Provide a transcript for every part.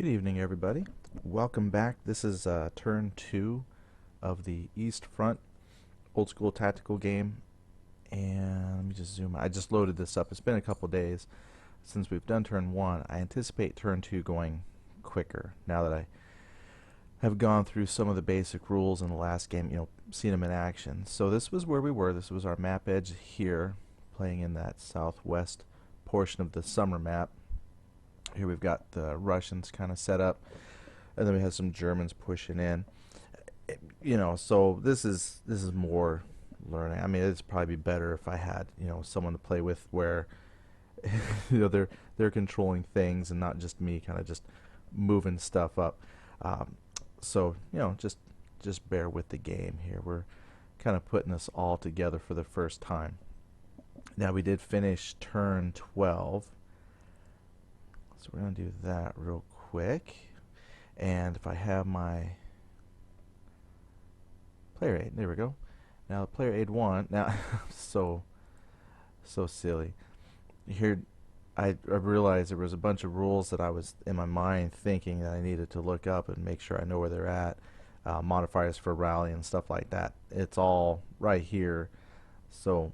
Good evening, everybody. Welcome back. This is turn 2 of the East Front old school tactical game. And let me just zoom. I just loaded this up. It's been a couple days since we've done turn 1. I anticipate turn 2 going quicker now that I have gone through some of the basic rules in the last game, seen them in action. So this was where we were. This was our map edge here, playing in that southwest portion of the summer map. Here we've got the Russians kind of set up, and then we have some Germans pushing in. So this is more learning. I mean, it'd probably be better if I had someone to play with where they're controlling things and not just me kind of just moving stuff up. So just bear with the game here. We're kind of putting this all together for the first time. Now we did finish turn 12. So we're going to do that real quick. And if I have my player aid, there we go. Now the player aid 1, now so silly. Here I realized there was a bunch of rules that I was in my mind thinking that I needed to look up and make sure I know where they're at. Modifiers for rally and stuff like that. It's all right here. So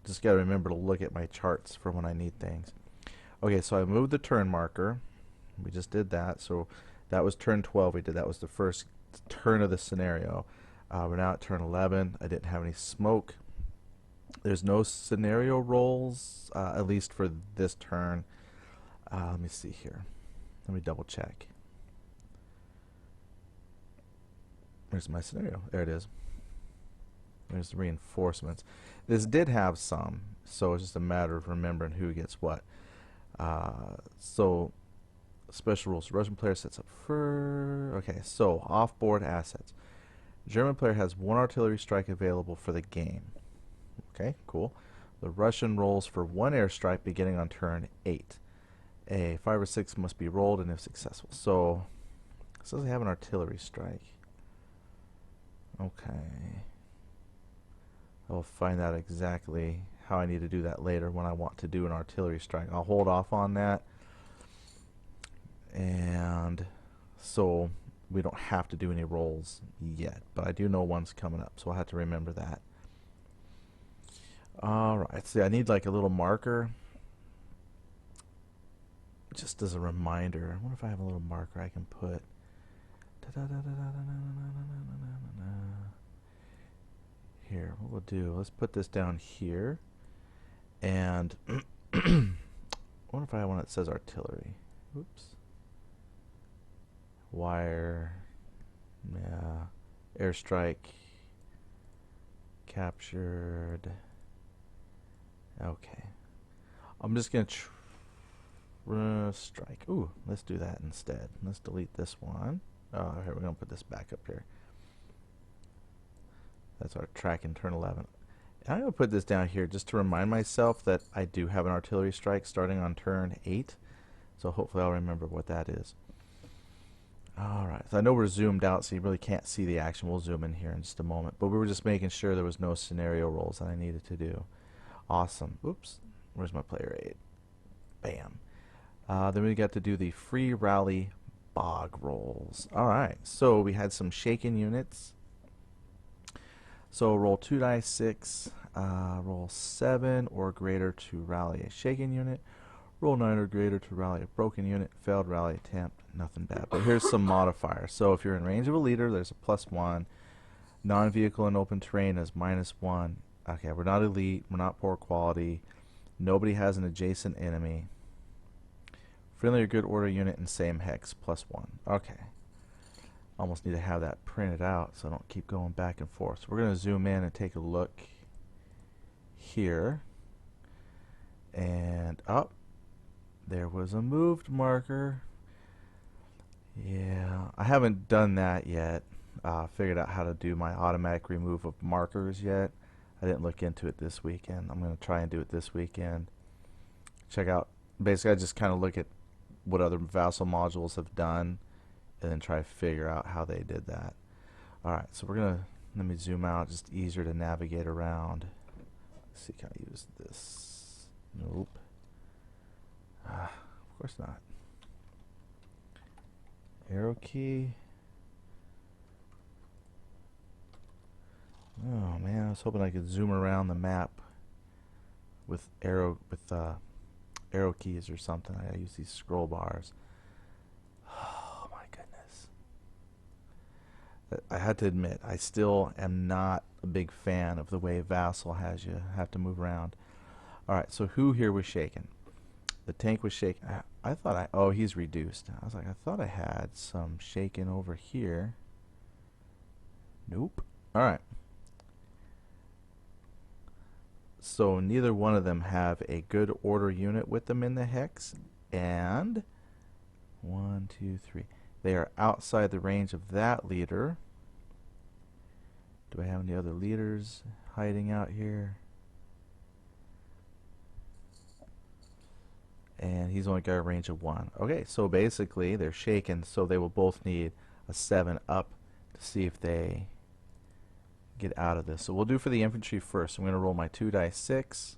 just got to remember to look at my charts for when I need things. Okay, so I moved the turn marker. We just did that. So that was turn 12 we did. That was the first turn of the scenario. We're now at turn 11. I didn't have any smoke. There's no scenario rolls, at least for this turn. Let me see here. Let me double check. Where's my scenario? There it is. There's the reinforcements. This did have some, so it's just a matter of remembering who gets what. So special rules. Russian player sets up for so off-board assets. German player has 1 artillery strike available for the game. Okay, cool. The Russian rolls for 1 airstrike beginning on turn 8. A 5 or 6 must be rolled and if successful. So it says they have an artillery strike. Okay. I'll find out exactly how I need to do that later when I want to do an artillery strike. I'll hold off on that. And so we don't have to do any rolls yet, but I do know one's coming up, so I'll have to remember that. Alright, see, I need like a little marker just as a reminder. I wonder if I have a little marker I can put. Here, what we'll do, let's put this down here. And I wonder if I have one that says artillery. Oops. Wire. Yeah. Airstrike. Captured. Okay. I'm just going to strike. Ooh, let's do that instead. Let's delete this one. Oh, here, we're going to put this back up here. That's our track in turn 11. I'm going to put this down here just to remind myself that I do have an artillery strike starting on turn 8. So hopefully I'll remember what that is. Alright, so I know we're zoomed out, so you really can't see the action. We'll zoom in here in just a moment. But we were just making sure there was no scenario rolls that I needed to do. Awesome. Oops. Where's my player aid? Bam. Then we got to do the free rally bog rolls. Alright, so we had some shaken units. So roll 2 dice 6, roll 7 or greater to rally a shaken unit, roll 9 or greater to rally a broken unit, failed rally attempt, nothing bad. But here's some modifiers. So if you're in range of a leader, there's a +1. Non-vehicle in open terrain is -1. Okay, we're not elite, we're not poor quality. Nobody has an adjacent enemy. Friendly or good order unit in same hex, +1. Okay. Almost need to have that printed out so I don't keep going back and forth. So we're going to zoom in and take a look here. And up, there was a moved marker. Yeah, I haven't done that yet. Figured out how to do my automatic remove of markers yet. I didn't look into it this weekend. I'm going to try and do it this weekend. Check out, basically I just kind of look at what other Vassal modules have done and then try to figure out how they did that. Alright, so we're going to, let me zoom out, just easier to navigate around. Let's see, can I use this? Nope. Of course not. arrow key. Oh man, I was hoping I could zoom around the map with arrow keys or something. I use these scroll bars. Oh my goodness. I had to admit, I still am not a big fan of the way Vassal has you have to move around. Alright, so who here was shaken? The tank was shaken. I thought oh, he's reduced. I was like, I thought I had some shaken over here. Nope. Alright. So neither one of them have a good order unit with them in the hex, and 1, 2, 3. They are outside the range of that leader. Do I have any other leaders hiding out here? And he's only got a range of 1. Okay, so basically they're shaken, so they will both need a 7 up to see if they get out of this. So we'll do for the infantry first. I'm going to roll my 2 dice 6.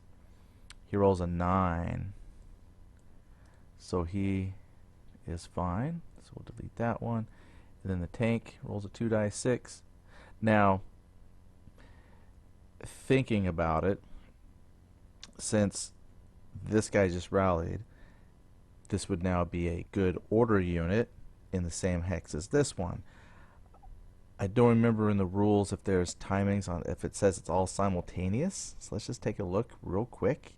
He rolls a 9. So he is fine. So we'll delete that one. And then the tank rolls a 2 dice 6. Now, thinking about it, since this guy just rallied, this would now be a good order unit in the same hex as this one. I don't remember in the rules if there's timings on if it says it's all simultaneous. So let's just take a look real quick.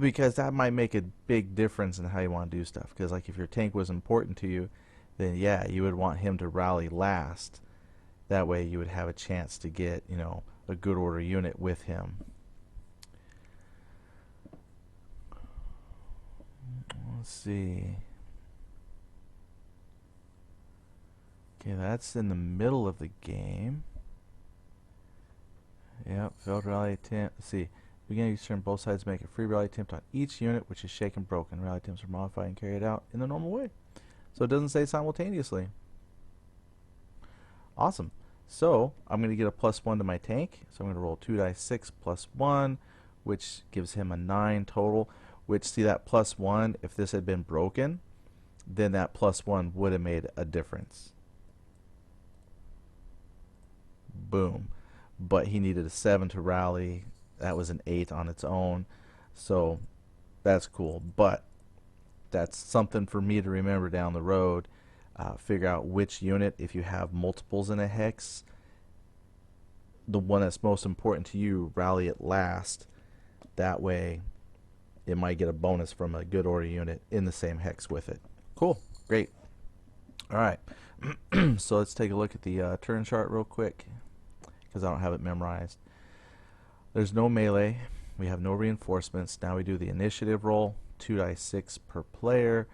Because that might make a big difference in how you want to do stuff. Because like if your tank was important to you, then yeah, you would want him to rally last. That way you would have a chance to get, you know, a good order unit with him. Let's see. Okay, that's in the middle of the game. Yep, failed rally attempt. Let's see. Beginning of each turn, both sides make a free rally attempt on each unit which is shaken broken. Rally attempts are modified and carried out in the normal way. So it doesn't say simultaneously. Awesome. So I'm going to get a +1 to my tank. So I'm going to roll 2 dice 6 plus 1, which gives him a 9 total. Which, see, that +1, if this had been broken, then that +1 would have made a difference. Boom. But he needed a 7 to rally. That was an 8 on its own. So that's cool. But that's something for me to remember down the road. Figure out which unit, if you have multiples in a hex, the one that's most important to you, rally it last. That way it might get a bonus from a good order unit in the same hex with it. Cool. Great. Alright. So let's take a look at the turn chart real quick, because I don't have it memorized. There's no melee. We have no reinforcements. Now we do the initiative roll, 2 dice 6 per player,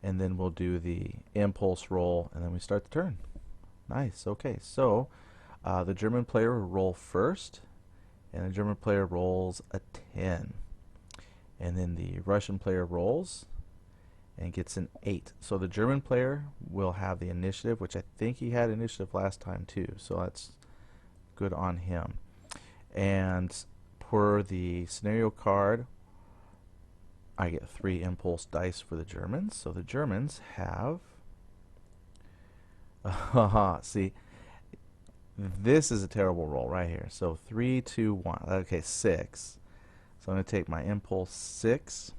and then we'll do the impulse roll, and then we start the turn. Nice. Okay, so the German player will roll first, and the German player rolls a 10. And then the Russian player rolls and gets an 8. So the German player will have the initiative, which I think he had initiative last time too, so that's good on him. And per the scenario card, I get 3 impulse dice for the Germans. So the Germans have see, this is a terrible roll right here. So 3, 2, 1. Okay, 6. So I'm going to take my impulse 6.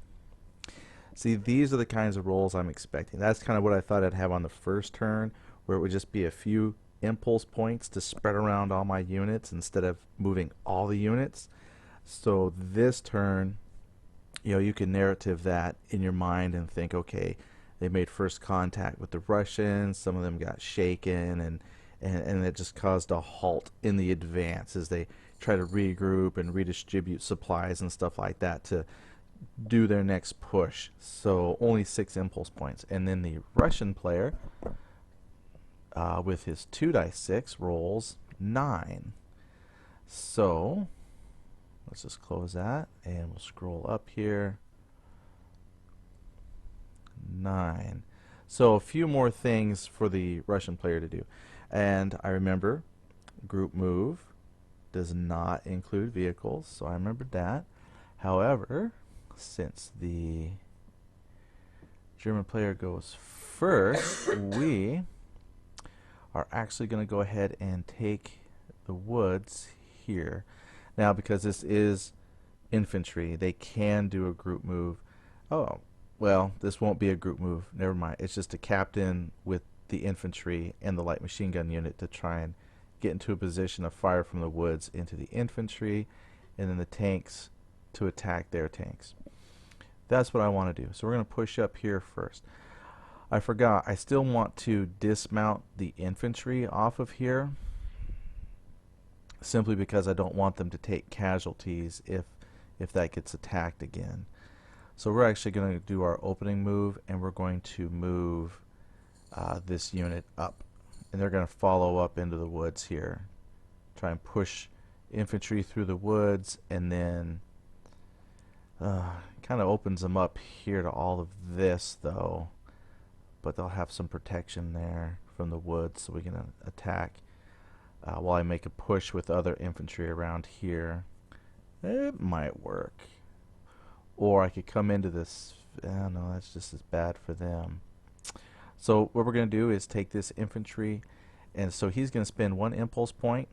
See, these are the kinds of rolls I'm expecting. That's kind of what I thought I'd have on the first turn, where it would just be a few impulse points to spread around all my units instead of moving all the units. So this turn, you know, you can narrative that in your mind and think, okay, they made first contact with the Russians, some of them got shaken, and it just caused a halt in the advance as they try to regroup and redistribute supplies and stuff like that to do their next push. So only 6 impulse points. And then the Russian player, with his 2 dice 6, rolls 9. So let's just close that, and we'll scroll up here. 9. So a few more things for the Russian player to do. And I remember group move does not include vehicles, so I remembered that. However, since the German player goes first, we are actually going to go ahead and take the woods here. Now, because this is infantry, they can do a group move. Oh, well, this won't be a group move. Never mind. It's just a captain with the infantry and the light machine gun unit to try and get into a position of fire from the woods into the infantry, and then the tanks to attack their tanks. That's what I want to do. So we're going to push up here first. I forgot, I still want to dismount the infantry off of here, simply because I don't want them to take casualties if that gets attacked again. So we're actually going to do our opening move, and we're going to move this unit up, and they're going to follow up into the woods here, try and push infantry through the woods, and then kind of opens them up here to all of this though, but they'll have some protection there from the woods, so we can attack while I make a push with other infantry around here. It might work. Or I could come into this. No, that's just as bad for them. So what we're going to do is take this infantry, and so he's going to spend 1 impulse point.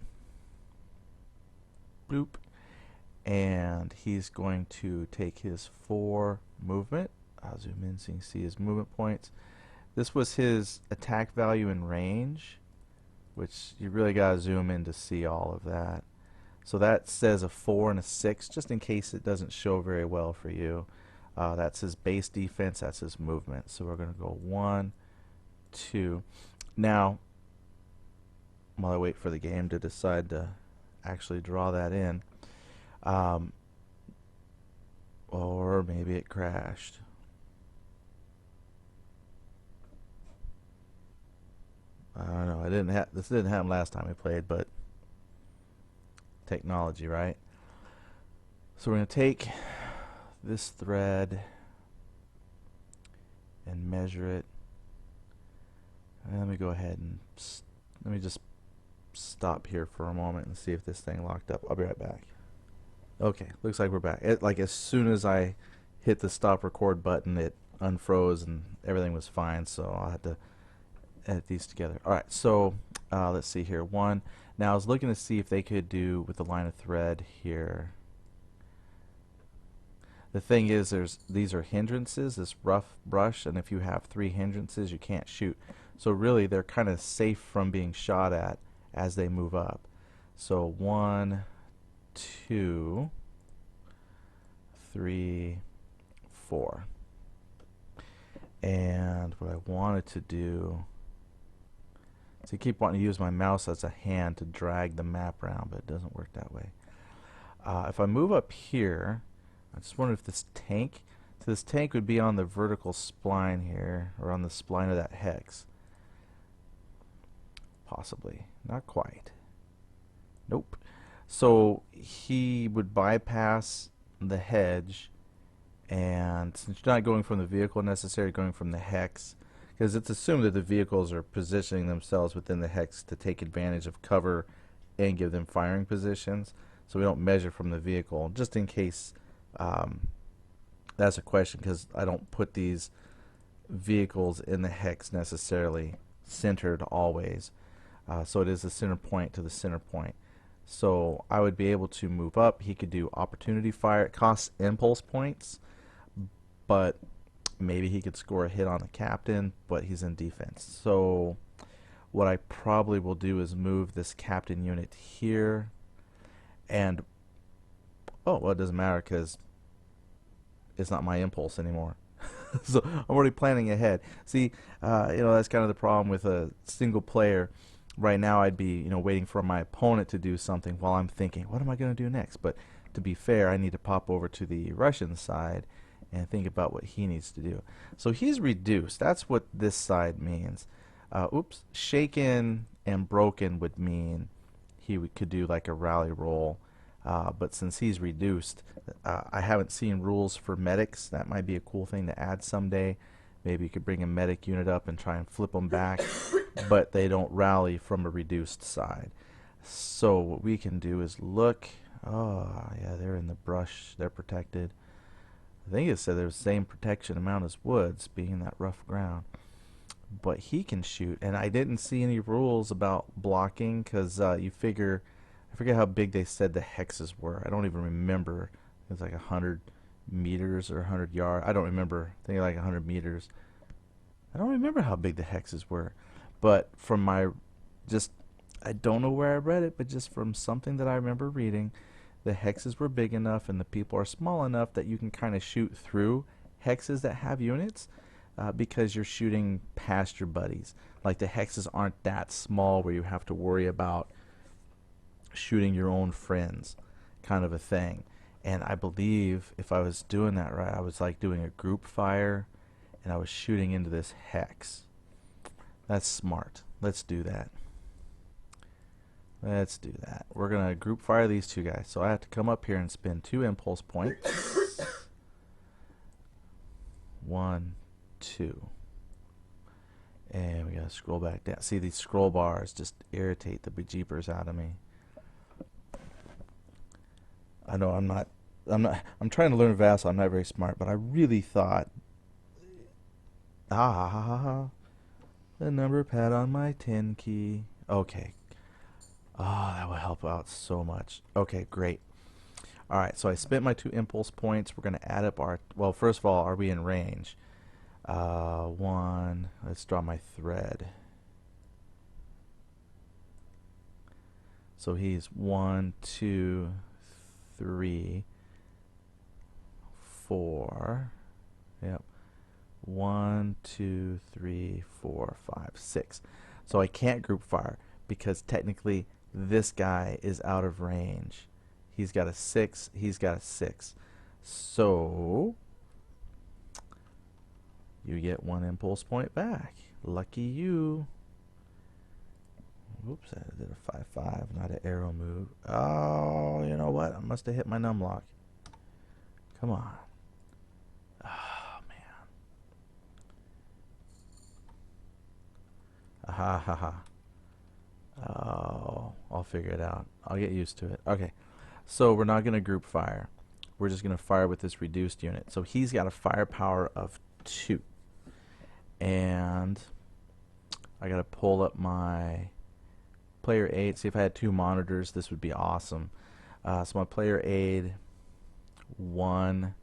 Bloop. And he's going to take his 4 movement. I'll zoom in so you can see his movement points. This was his attack value in range, which you really got to zoom in to see all of that. So that says a 4 and a 6, just in case it doesn't show very well for you. That's his base defense, that's his movement. So we're going to go 1, 2. Now, while I wait for the game to decide to actually draw that in, or maybe it crashed. I don't know. This didn't happen last time we played, but technology, right? So we're going to take this thread and measure it. And let me go ahead and let me just stop here for a moment and see if this thing locked up. I'll be right back. Okay, looks like we're back. Like as soon as I hit the stop record button, it unfroze and everything was fine, so I had to edit these together. Alright, so let's see here. 1. Now I was looking to see if they could do with the line of thread here. The thing is, these are hindrances, this rough brush, and if you have 3 hindrances, you can't shoot. So really, they're kind of safe from being shot at as they move up. So 1, 2, 3, 4. And what I wanted to do, so I keep wanting to use my mouse as a hand to drag the map around, but it doesn't work that way. If I move up here, I just wonder if this tank, so this tank would be on the vertical spline here, or on the spline of that hex. Possibly. Not quite. Nope. So he would bypass the hedge, and since you're not going from the vehicle necessarily, going from the hex, because it's assumed that the vehicles are positioning themselves within the hex to take advantage of cover and give them firing positions. So we don't measure from the vehicle, just in case that's a question, because I don't put these vehicles in the hex necessarily centered always. So it is the center point to the center point. So I would be able to move up. He could do opportunity fire. It costs impulse points, but maybe he could score a hit on the captain, but he's in defense. So what I probably will do is move this captain unit here, and oh, well, it doesn't matter because it's not my impulse anymore. So I'm already planning ahead. See, that's kind of the problem with a single player. Right now I'd be waiting for my opponent to do something while I'm thinking, what am I going to do next? But to be fair, I need to pop over to the Russian side and think about what he needs to do. So he's reduced. That's what this side means. Shaken and broken would mean he could do like a rally roll. But since he's reduced, I haven't seen rules for medics. That might be a cool thing to add someday. Maybe you could bring a medic unit up and try and flip them back, but they don't rally from a reduced side. So what we can do is look. Oh, yeah, they're in the brush. They're protected. I think it said there's the same protection amount as woods, being that rough ground. but he can shoot. And I didn't see any rules about blocking because you figure, I forget how big they said the hexes were. I don't even remember. It was like 100 meters or 100 yards. I don't remember. I think like 100 meters. I don't remember how big the hexes were. But from my, just, I don't know where I read it, but just from something that I remember reading, the hexes were big enough and the people are small enough that you can kind of shoot through hexes that have units because you're shooting past your buddies. Like the hexes aren't that small where you have to worry about shooting your own friends, kind of a thing. And I believe if I was doing that right, I was like doing a group fire and I was shooting into this hex. That's smart. Let's do that. Let's do that. We're going to group fire these two guys. So I have to come up here and spend 2 impulse points. 1, 2. And we got to scroll back down. See, these scroll bars just irritate the bejeepers out of me. I know I'm trying to learn Vassal. I'm not very smart, but I really thought, the number pad on my 10 key. Okay. Oh, that will help out so much. Okay, great. All right, so I spent my 2 impulse points. We're going to add up our, well, first of all, are we in range? 1, let's draw my thread. So he's 1, 2, 3, 4. Yep. 1, 2, 3, 4, 5, 6. So I can't group fire because technically this guy is out of range. He's got a 6. He's got a 6. So you get 1 impulse point back. Lucky you. Oops, I did a 5-5, not an arrow move. Oh, you know what? I must have hit my numlock. Come on. Oh, man. Ha ha ha. Oh, I'll figure it out. I'll get used to it. Okay, so we're not going to group fire. We're just going to fire with this reduced unit. So he's got a firepower of 2. And I got to pull up my player aid. See, if I had 2 monitors, this would be awesome. So my player aid, 1.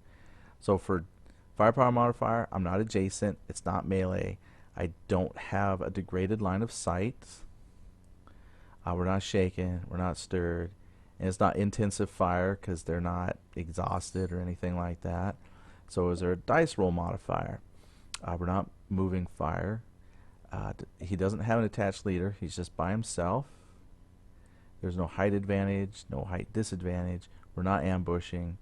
So for firepower modifier, I'm not adjacent. It's not melee. I don't have a degraded line of sight. We're not shaken. We're not stirred. And it's not intensive fire because they're not exhausted or anything like that. So is there a dice roll modifier? We're not moving fire. He doesn't have an attached leader. He's just by himself. There's no height advantage, no height disadvantage. We're not ambushing.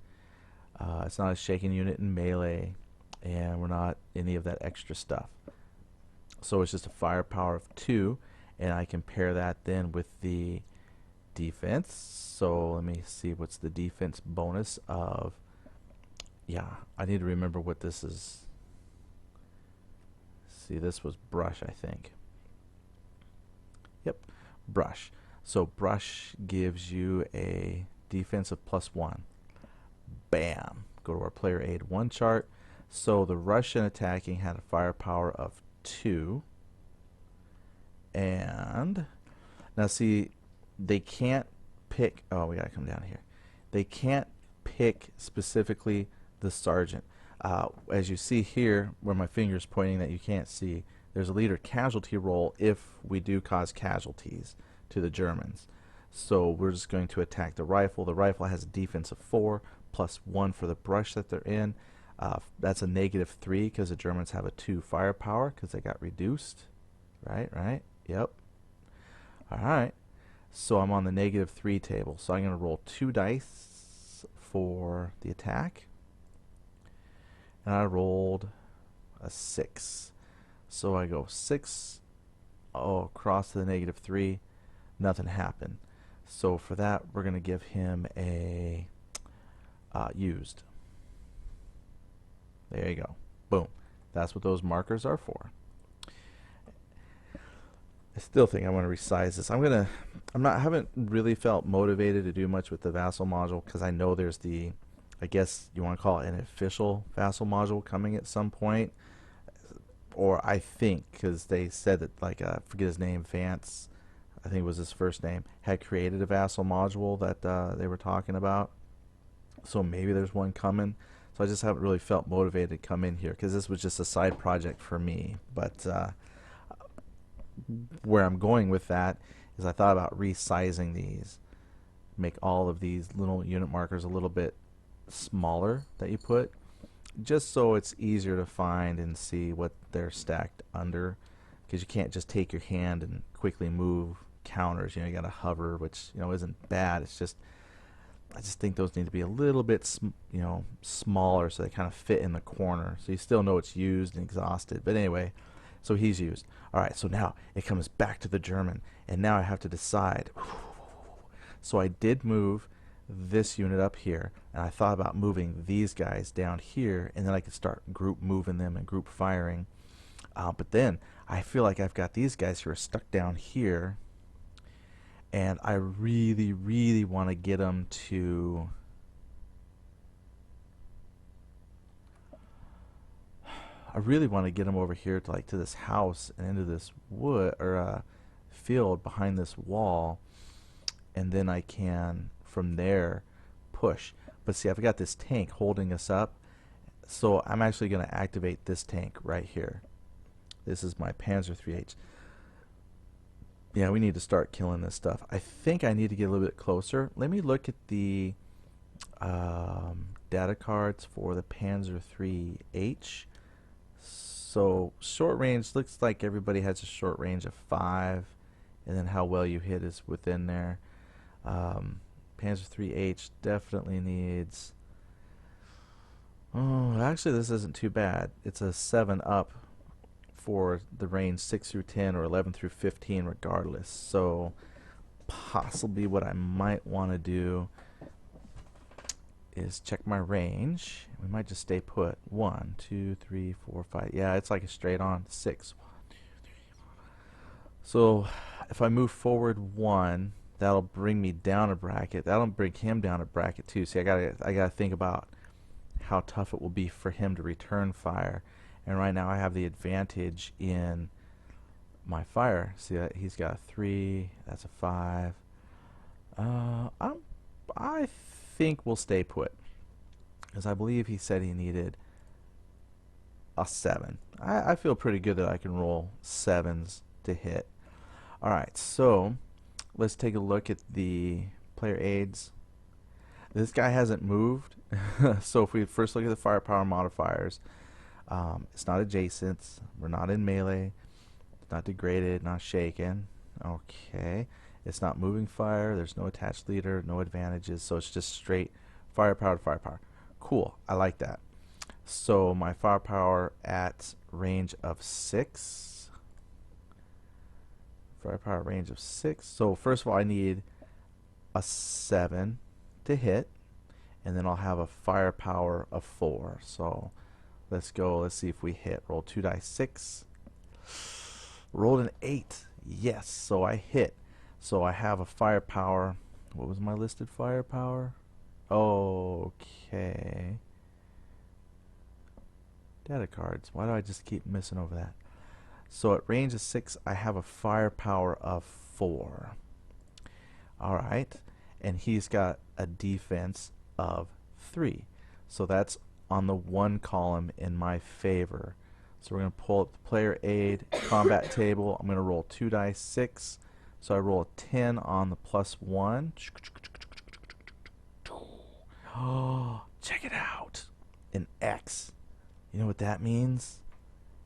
It's not a shaken unit in melee. And we're not any of that extra stuff. So it's just a firepower of 2. And I compare that then with the defense. So let me see what's the defense bonus of. Yeah, I need to remember what this is. See, this was brush, I think. Yep, brush. So brush gives you a defense of +1. Bam. Go to our player aid 1 chart. So the Russian attacking had a firepower of 2. And now see, they can't pick, oh, we gotta come down here. They can't pick specifically the sergeant. As you see here, where my finger's pointing that you can't see, there's a leader casualty roll if we do cause casualties to the Germans. So we're just going to attack the rifle. The rifle has a defense of 4 +1 for the brush that they're in. That's a -3 because the Germans have a 2 firepower because they got reduced. Right? Yep. Alright. So I'm on the -3 table. So I'm going to roll 2 dice for the attack. And I rolled a 6. So I go 6 across to the -3. Nothing happened. So for that, we're going to give him a used. There you go. Boom. That's what those markers are for. I still think I want to resize this. I haven't really felt motivated to do much with the Vassal module because I know there's the, I guess you want to call it an official Vassal module coming at some point. or I think, because they said that, like, I forget his name, Vance, I think it was his first name, had created a vassal module that they were talking about. So maybe there's one coming. So I just haven't really felt motivated to come in here because this was just a side project for me. But where I'm going with that is I thought about resizing these, make all of these little unit markers a little bit smaller that you put, just so it's easier to find and see what they're stacked under, because you can't just take your hand and quickly move counters. You got to hover, which isn't bad. It's just I just think those need to be a little bit smaller so they kind of fit in the corner, so you still know it's used and exhausted. But anyway, so he's used. All right, so now it comes back to the German, and now I have to decide. So I did move this unit up here, and I thought about moving these guys down here, and then I could start group moving them and group firing. But then I feel like I've got these guys who are stuck down here, and I really, really want to get them to over here to to this house and into this wood or field behind this wall, and then I can from there push. But see, I've got this tank holding us up, so I'm actually going to activate this tank right here. This is my Panzer IIIH. Yeah, we need to start killing this stuff. I think I need to get a little bit closer. Let me look at the data cards for the Panzer IIIH. So short range looks like everybody has a short range of 5, and then how well you hit is within there. Panzer IIIH definitely needs. Oh, actually, this isn't too bad. It's a 7 up for the range 6 through 10 or 11 through 15 regardless. So possibly what I might want to do is check my range. We might just stay put. 1, 2, 3, 4, 5. Yeah, it's like a straight on 6. 1, 2, 3, 4, 5. So if I move forward 1, that'll bring me down a bracket. That'll bring him down a bracket too. See, I gotta think about how tough it will be for him to return fire. And right now I have the advantage in my fire. See that he's got a 3, that's a 5. I think we'll stay put, because I believe he said he needed a 7. I feel pretty good that I can roll 7s to hit. Alright, so let's take a look at the player aids. This guy hasn't moved. So if we first look at the firepower modifiers, it's not adjacent, we're not in melee, it's not degraded, not shaken. Okay, it's not moving fire, there's no attached leader, no advantages, so it's just straight firepower to firepower. Cool, I like that. So my firepower at range of 6. Firepower range of 6. So first of all, I need a 7 to hit, and then I'll have a firepower of 4. So let's go. Let's see if we hit. Roll 2 dice 6. Rolled an 8. Yes, so I hit. So I have a firepower. What was my listed firepower? Okay. Data cards. Why do I just keep missing over that? So at range of 6, I have a firepower of 4. Alright. And he's got a defense of 3. So that's on the 1 column in my favor. So we're going to pull up the player aid combat table. I'm going to roll 2 dice 6. So I roll a 10 on the +1. Oh, check it out. An X. You know what that means?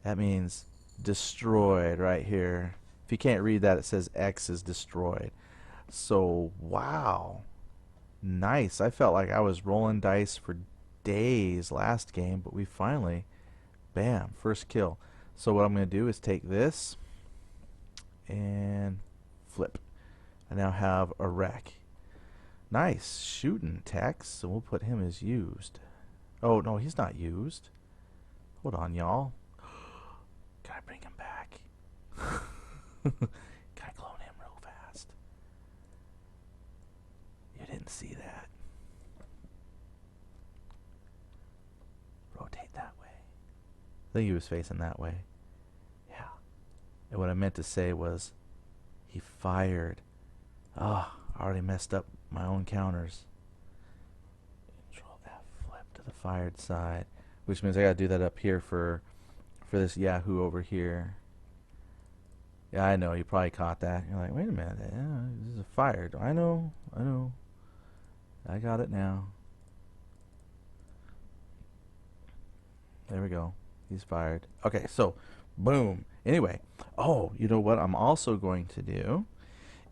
That means destroyed right here. If you can't read that, it says X is destroyed. So, wow. Nice. I felt like I was rolling dice for days last game, but we finally, bam, first kill. So what I'm going to do is take this and flip. I now have a wreck. Nice shooting, Tex. So we'll put him as used. Oh, no, he's not used. Hold on, y'all. Can I bring him back? Can I clone him real fast? You didn't see that. Rotate that way. I think he was facing that way. And what I meant to say was he fired. Ah, I already messed up my own counters. Control F, flip to the fired side, which means I gotta do that up here for this Yahoo over here. Yeah, I know. You probably caught that. You're like, wait a minute. Yeah, this is fired. I know. I know. I got it now. There we go. He's fired. Okay, so boom. Anyway, oh, you know what I'm also going to do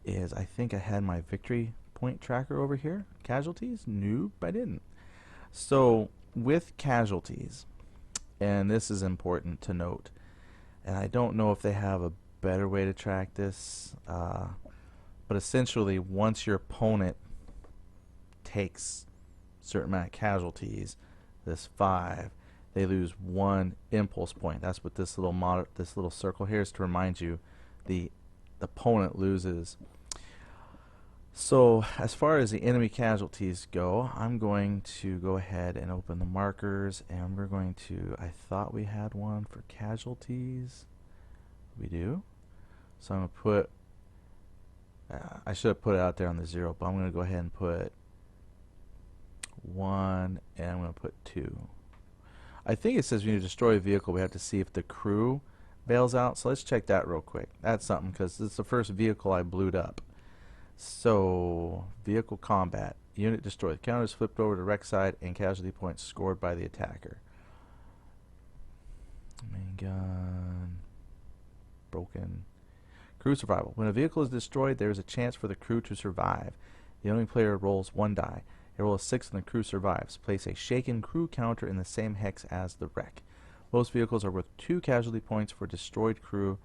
is I think I had my victory point tracker over here. Casualties? Nope, I didn't. So with casualties, and this is important to note, and I don't know if they have a better way to track this, but essentially once your opponent takes a certain amount of casualties, this 5, they lose 1 impulse point. That's what this little circle here is to remind you the opponent loses. So as far as the enemy casualties go, I'm going to go ahead and open the markers, and we're going to, I thought we had one for casualties. We do. So I'm going to put, I should have put it out there on the 0, but I'm going to go ahead and put 1, and I'm going to put 2. I think it says when you destroy a vehicle, we have to see if the crew bails out. So let's check that real quick. That's something, because it's the first vehicle I blew up. So, vehicle combat. Unit destroyed. Counters flipped over to wreck side and casualty points scored by the attacker. Main gun. Broken. Crew survival. When a vehicle is destroyed, there is a chance for the crew to survive. The only player rolls 1 die. A roll of 6 and the crew survives. Place a shaken crew counter in the same hex as the wreck. Most vehicles are worth 2 casualty points for destroyed crew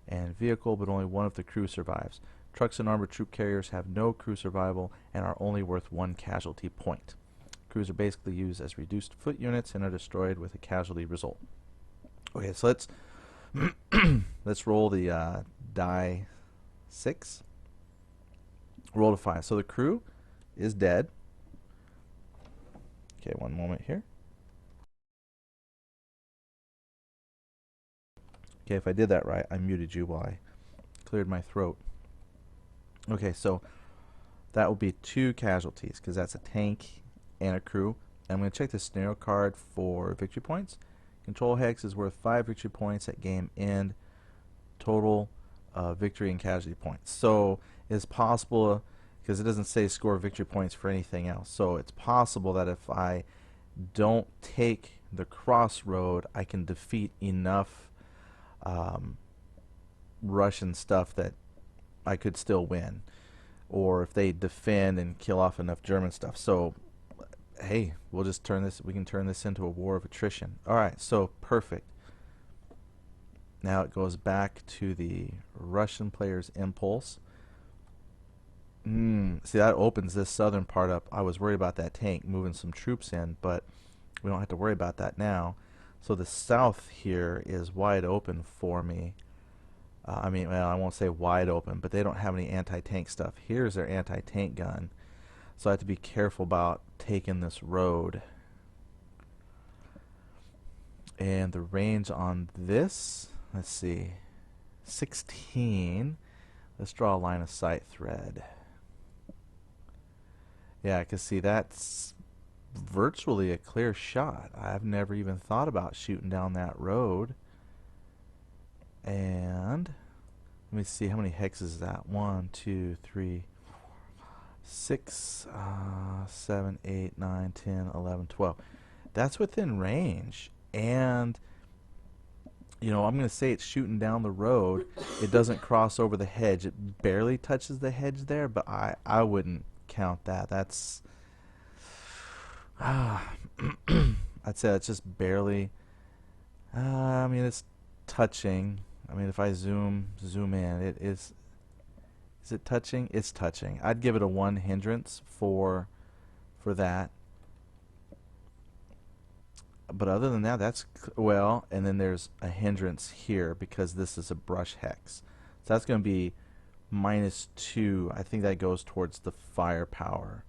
and vehicle, but only 1 of the crew survives. Trucks and armored troop carriers have no crew survival and are only worth 1 casualty point. Crews are basically used as reduced foot units and are destroyed with a casualty result. Okay, so let's let's roll the die 6. Roll to 5. So the crew is dead. Okay, one moment here. Okay, if I did that right, I muted you while I cleared my throat. Okay, so that will be 2 casualties because that's a tank and a crew. And I'm going to check the scenario card for victory points. Control hex is worth 5 victory points at game end. Total victory and casualty points. So it's possible, because it doesn't say score victory points for anything else. So it's possible that if I don't take the crossroad, I can defeat enough Russian stuff that I could still win, or if they defend and kill off enough German stuff. So hey, we'll just turn this, we can turn this into a war of attrition. Alright, so perfect. Now it goes back to the Russian player's impulse. See, that opens this southern part up. I was worried about that tank moving some troops in, but we don't have to worry about that now. So the south here is wide open for me. I mean, well, I won't say wide open, but they don't have any anti-tank stuff. Here's their anti-tank gun. So I have to be careful about taking this road. And the range on this, let's see, 16. Let's draw a line of sight thread. Yeah, because see, that's virtually a clear shot. I've never even thought about shooting down that road. And let me see, how many hexes is that? 1, 2, 3, 6, 7, 8, 9, 10, 11, 12. That's within range. And you know, I'm going to say it's shooting down the road. It doesn't cross over the hedge. It barely touches the hedge there, but I wouldn't count that. That's I'd say it's just barely. I mean, it's touching. I mean, if I zoom in, it is. Is it touching? It's touching. I'd give it a 1 hindrance for that. But other than that, that's well. And then there's a hindrance here because this is a brush hex. So that's going to be -2. I think that goes towards the firepower.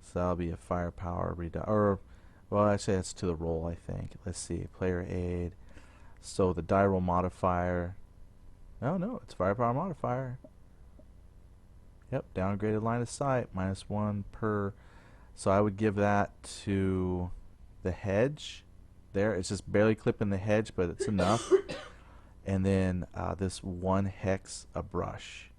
So that'll be a firepower reduction. Or, well, actually, that's to the roll, I think. Let's see. Player aid. So the die roll modifier Oh no, it's firepower modifier. Yep, downgraded line of sight, -1 per. So I would give that to the hedge. There, it's just barely clipping the hedge, but it's enough. And then this 1 hex a brush.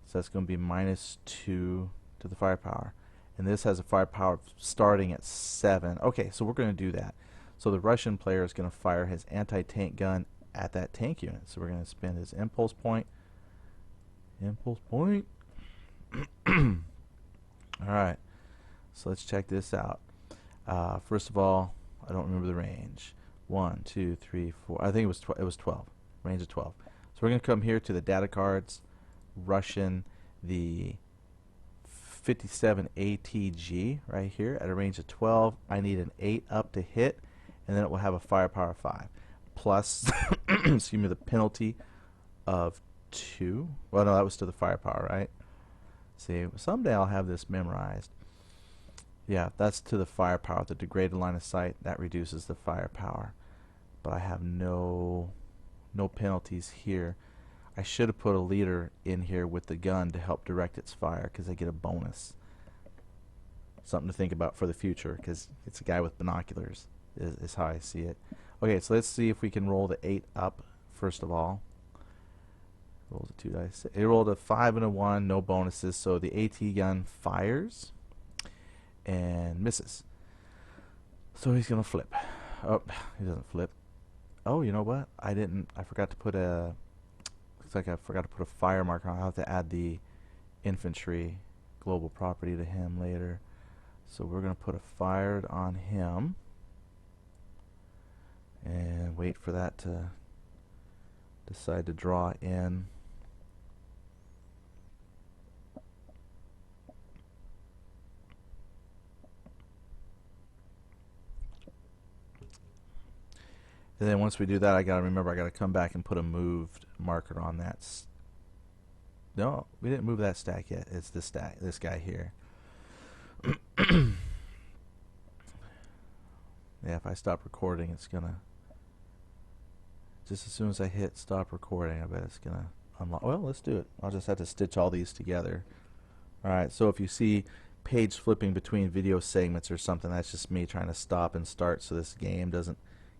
So that's going to be -2 to the firepower. And this has a firepower starting at 7. Okay, so we're going to do that. So the Russian player is going to fire his anti-tank gun at that tank unit. So we're going to spend his impulse point. Impulse point. Alright, so let's check this out. First of all, I don't remember the range. 1, 2, 3, 4. I think it was 12. Range of 12. So we're going to come here to the data cards. Russian, the 57 ATG right here at a range of 12. I need an 8 up to hit, and then it will have a firepower of 5. Plus, excuse me, the penalty of 2. Well, no, that was to the firepower, right? See, someday I'll have this memorized. Yeah, that's to the firepower. The degraded line of sight, that reduces the firepower. But I have no penalties here. I should have put a leader in here with the gun to help direct its fire because I get a bonus. Something to think about for the future because it's a guy with binoculars is how I see it. Okay, so let's see if we can roll the 8 up first of all. Rolls a 2 dice. It rolled a 5 and a 1, no bonuses, so the AT gun fires and misses. So he's gonna flip. Oh, he doesn't flip. Oh, you know what? I forgot to put a. Looks like I forgot to put a fire marker on. I'll have to add the infantry global property to him later. So we're gonna put a fired on him and wait for that to decide to draw in. And then once we do that, I gotta remember I gotta come back and put a moved marker on that. No, we didn't move that stack yet. It's this stack, this guy here. Yeah, if I stop recording, it's gonna. Just as soon as I hit stop recording, I bet it's gonna unlock. Well, let's do it. I'll just have to stitch all these together. Alright, so if you see page flipping between video segments or something, that's just me trying to stop and start so this game doesn't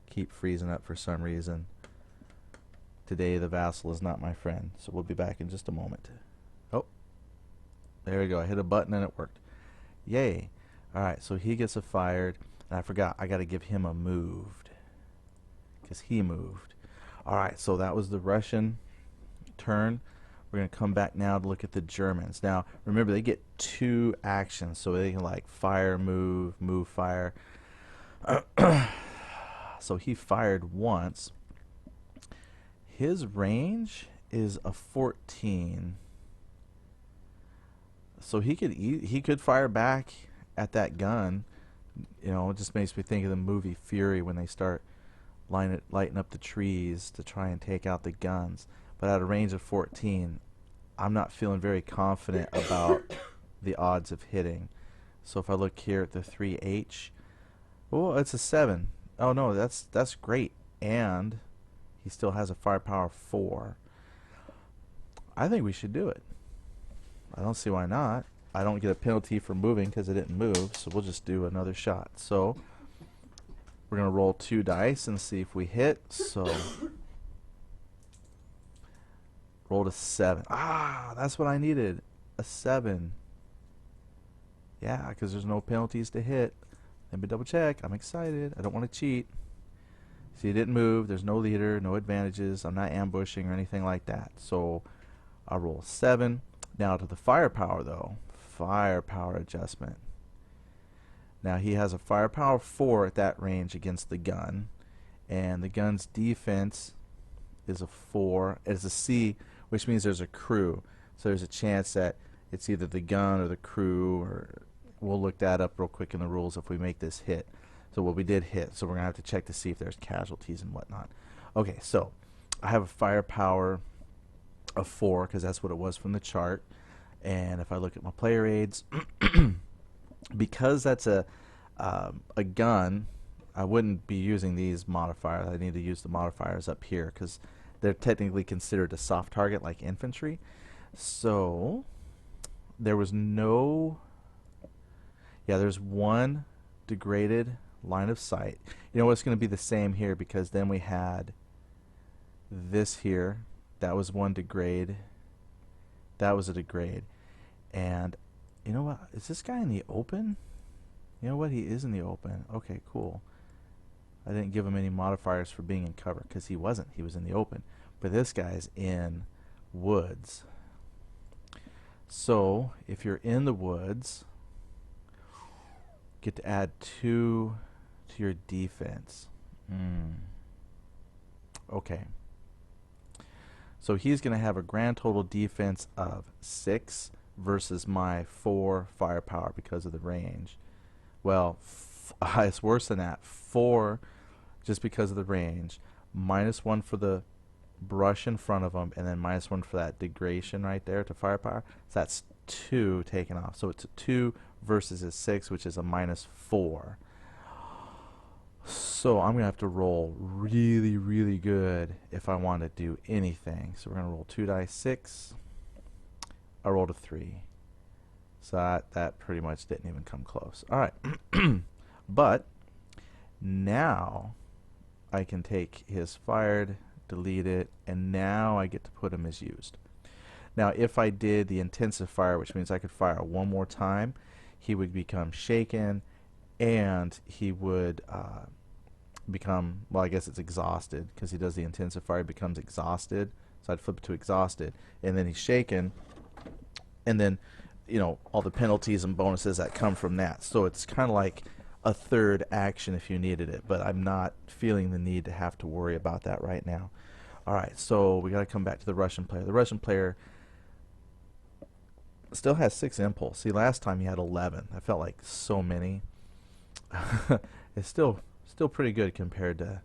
keep freezing up for some reason. Today the vassal is not my friend, so we'll be back in just a moment. Oh, there we go. I hit a button and it worked. Yay. Alright, so he gets a fired, and I forgot, I gotta give him a moved because he moved. Alright, so that was the Russian turn. We're going to come back now to look at the Germans. Now, remember, they get 2 actions, so they can like fire, move, fire. So he fired once. His range is a 14. So he could fire back at that gun. You know, it just makes me think of the movie Fury when they start lighting up the trees to try and take out the guns. But at a range of 14, I'm not feeling very confident about the odds of hitting. So if I look here at the 3H, oh, it's a 7. Oh no, that's great. And he still has a firepower of 4. I think we should do it. I don't see why not. I don't get a penalty for moving because I didn't move, so we'll just do another shot. So we're going to roll 2 dice and see if we hit. So rolled a 7. Ah, that's what I needed. A 7. Yeah, because there's no penalties to hit. Let me double check. I'm excited. I don't want to cheat. See, it didn't move. There's no leader, no advantages. I'm not ambushing or anything like that. So I'll roll 7. Now to the firepower, though. Firepower adjustment. Now he has a firepower 4 at that range against the gun. And the gun's defense is a 4. It's a C, which means there's a crew. So there's a chance that it's either the gun or the crew, or we'll look that up real quick in the rules if we make this hit. So what we did hit, so we're going to have to check to see if there's casualties and whatnot. Okay, so I have a firepower of 4 because that's what it was from the chart. And if I look at my player aids, because that's a gun, I wouldn't be using these modifiers. I need to use the modifiers up here because they're technically considered a soft target like infantry. So there was no, yeah, there's one degraded line of sight. You know what's going to be the same here, because then we had this here. That was one degrade. That was a degrade. And you know what? Is this guy in the open? You know what? He is in the open. Okay, cool. I didn't give him any modifiers for being in cover because he wasn't. He was in the open. But this guy's in woods. So if you're in the woods, get to add 2 to your defense. Okay. So he's going to have a grand total defense of 6 versus my 4 firepower because of the range. Well, it's worse than that. 4 just because of the range, -1 for the brush in front of him, and then -1 for that degradation right there to firepower. So that's 2 taken off. So it's a 2 versus a 6, which is a -4. So I'm going to have to roll really, really good if I want to do anything. So we're going to roll 2 dice 6. I rolled a 3. So that pretty much didn't even come close. All right. But now I can take his fired, delete it, and now I get to put him as used. Now if I did the intensive fire, which means I could fire one more time, he would become shaken, and he would become, well, I guess it's exhausted, because he does the intensive fire, becomes exhausted. So I'd flip it to exhausted, and then he's shaken, and then, you know, all the penalties and bonuses that come from that. So it's kind of like a third action if you needed it, but I'm not feeling the need to have to worry about that right now. All right, so we got to come back to the Russian player. The Russian player still has 6 impulse. See, last time he had 11. I felt like so many. It's still pretty good compared to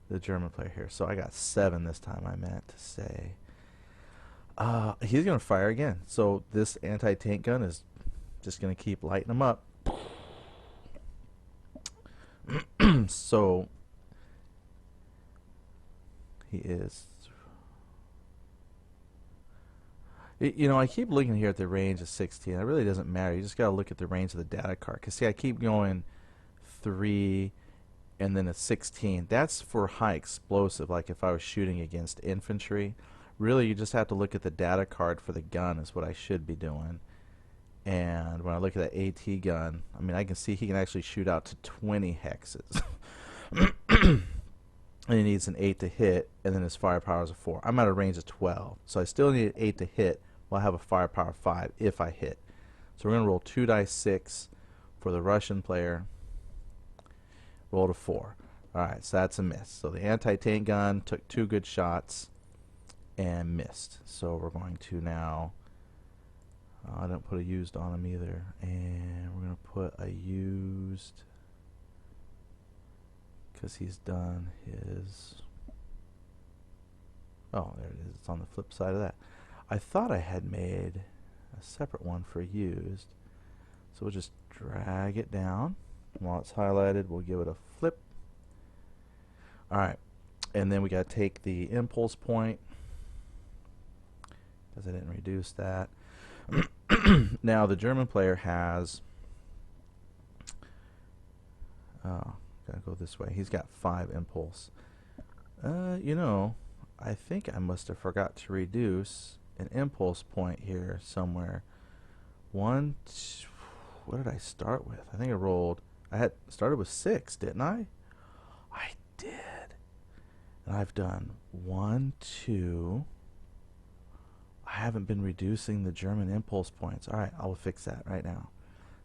the German player here. So I got 7 this time, I meant to say. He's going to fire again. So this anti-tank gun is just going to keep lighting him up. So he is, you know, I keep looking here at the range of 16. It really doesn't matter. You just got to look at the range of the data card. Because, see, I keep going 3 and then a 16. That's for high explosive, like if I was shooting against infantry. Really, you just have to look at the data card for the gun is what I should be doing. And when I look at that AT gun, I mean, I can see he can actually shoot out to 20 hexes. And he needs an 8 to hit, and then his firepower is a 4. I'm at a range of 12, so I still need an 8 to hit. Well, I have a firepower of 5 if I hit. So we're going to roll 2 dice 6 for the Russian player. Rolled a 4. Alright, so that's a miss. So the anti-tank gun took 2 good shots and missed. So we're going to now, I didn't put a used on him either, and we're going to put a used, because he's done his, oh, there it is. It's on the flip side of that. I thought I had made a separate one for used. So we'll just drag it down. While it's highlighted, we'll give it a flip. Alright, and then we got to take the impulse point, because I didn't reduce that. Now the German player has, oh, gotta go this way. He's got 5 impulse. You know, I think I must have forgot to reduce an impulse point here somewhere. What did I start with? I think I had started with 6, didn't I? I did. And I've done 1, 2. I haven't been reducing the German impulse points. Alright, I'll fix that right now.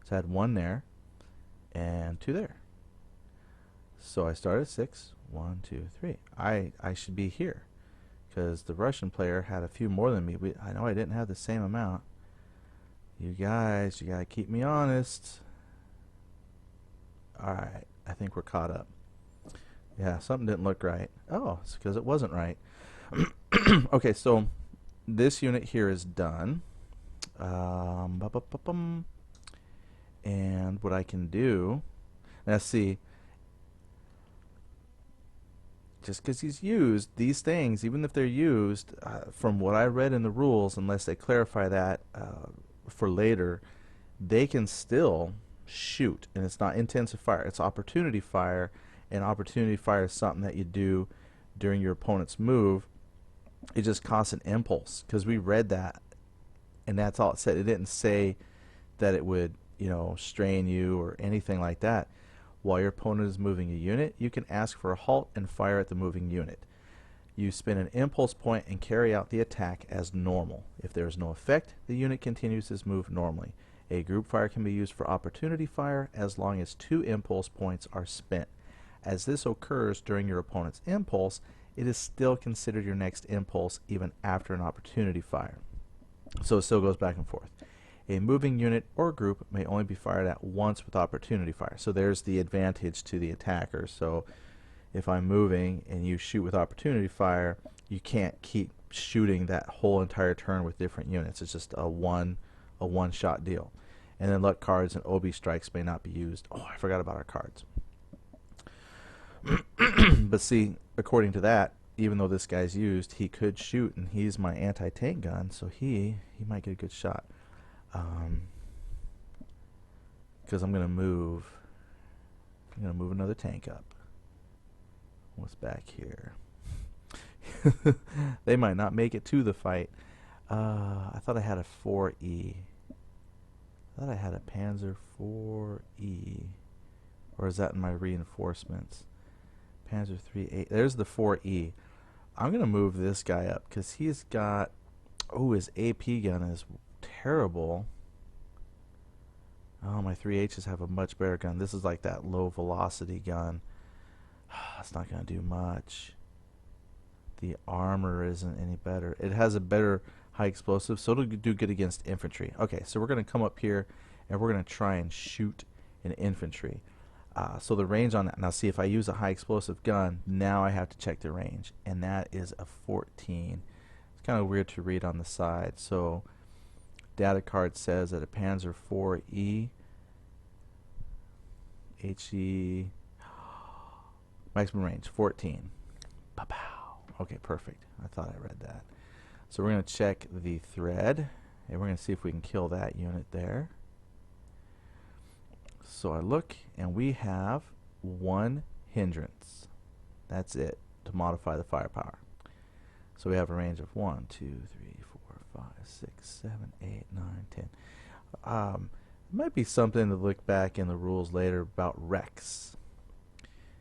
So I had 1 there and 2 there. So I started 6. 1, 2, 3. I should be here, because the Russian player had a few more than me. I know I didn't have the same amount. You guys, you gotta keep me honest. Alright, I think we're caught up. Yeah, something didn't look right. Oh, it's because it wasn't right. Okay, so this unit here is done. And what I can do, now see, just because he's used, these things, even if they're used, from what I read in the rules, unless they clarify that for later, they can still shoot. And it's not intensive fire, it's opportunity fire. And opportunity fire is something that you do during your opponent's move. It just costs an impulse, because we read that, and that's all it said. It didn't say that it would, strain you or anything like that. While your opponent is moving a unit, you can ask for a halt and fire at the moving unit. You spend an impulse point and carry out the attack as normal. If there is no effect, the unit continues its move normally. A group fire can be used for opportunity fire as long as 2 impulse points are spent. As this occurs during your opponent's impulse, it is still considered your next impulse even after an opportunity fire. So it still goes back and forth. A moving unit or group may only be fired at once with opportunity fire. So there's the advantage to the attacker. So if I'm moving and you shoot with opportunity fire, you can't keep shooting that whole entire turn with different units. It's just a one-shot deal. And then luck cards and OB strikes may not be used. Oh, I forgot about our cards. But see, according to that, even though this guy's used, he could shoot, and he's my anti-tank gun, so he might get a good shot. Because I'm gonna move another tank up. What's back here? They might not make it to the fight. I thought I had a 4E. I thought I had a Panzer 4E. Or is that in my reinforcements? Panzer 3A. There's the 4E. I'm going to move this guy up because he's got... Oh, his AP gun is terrible. Oh, my 3Hs have a much better gun. This is like that low velocity gun. It's not going to do much. The armor isn't any better. It has a better high explosive, so it'll do good against infantry. Okay, so we're going to come up here and we're going to try and shoot an infantry. So the range on that, now see, if I use a high explosive gun, now I have to check the range, and that is a 14. It's kind of weird to read on the side. So data card says that a Panzer 4E HE maximum range 14. Pow. Okay, perfect. I thought I read that. So we're going to check the thread, and we're going to see if we can kill that unit there. So I look, and we have 1 hindrance. That's it to modify the firepower. So we have a range of 1, 2, 3, 4, 5, 6, 7, 8, 9, 10. It might be something to look back in the rules later about Rex,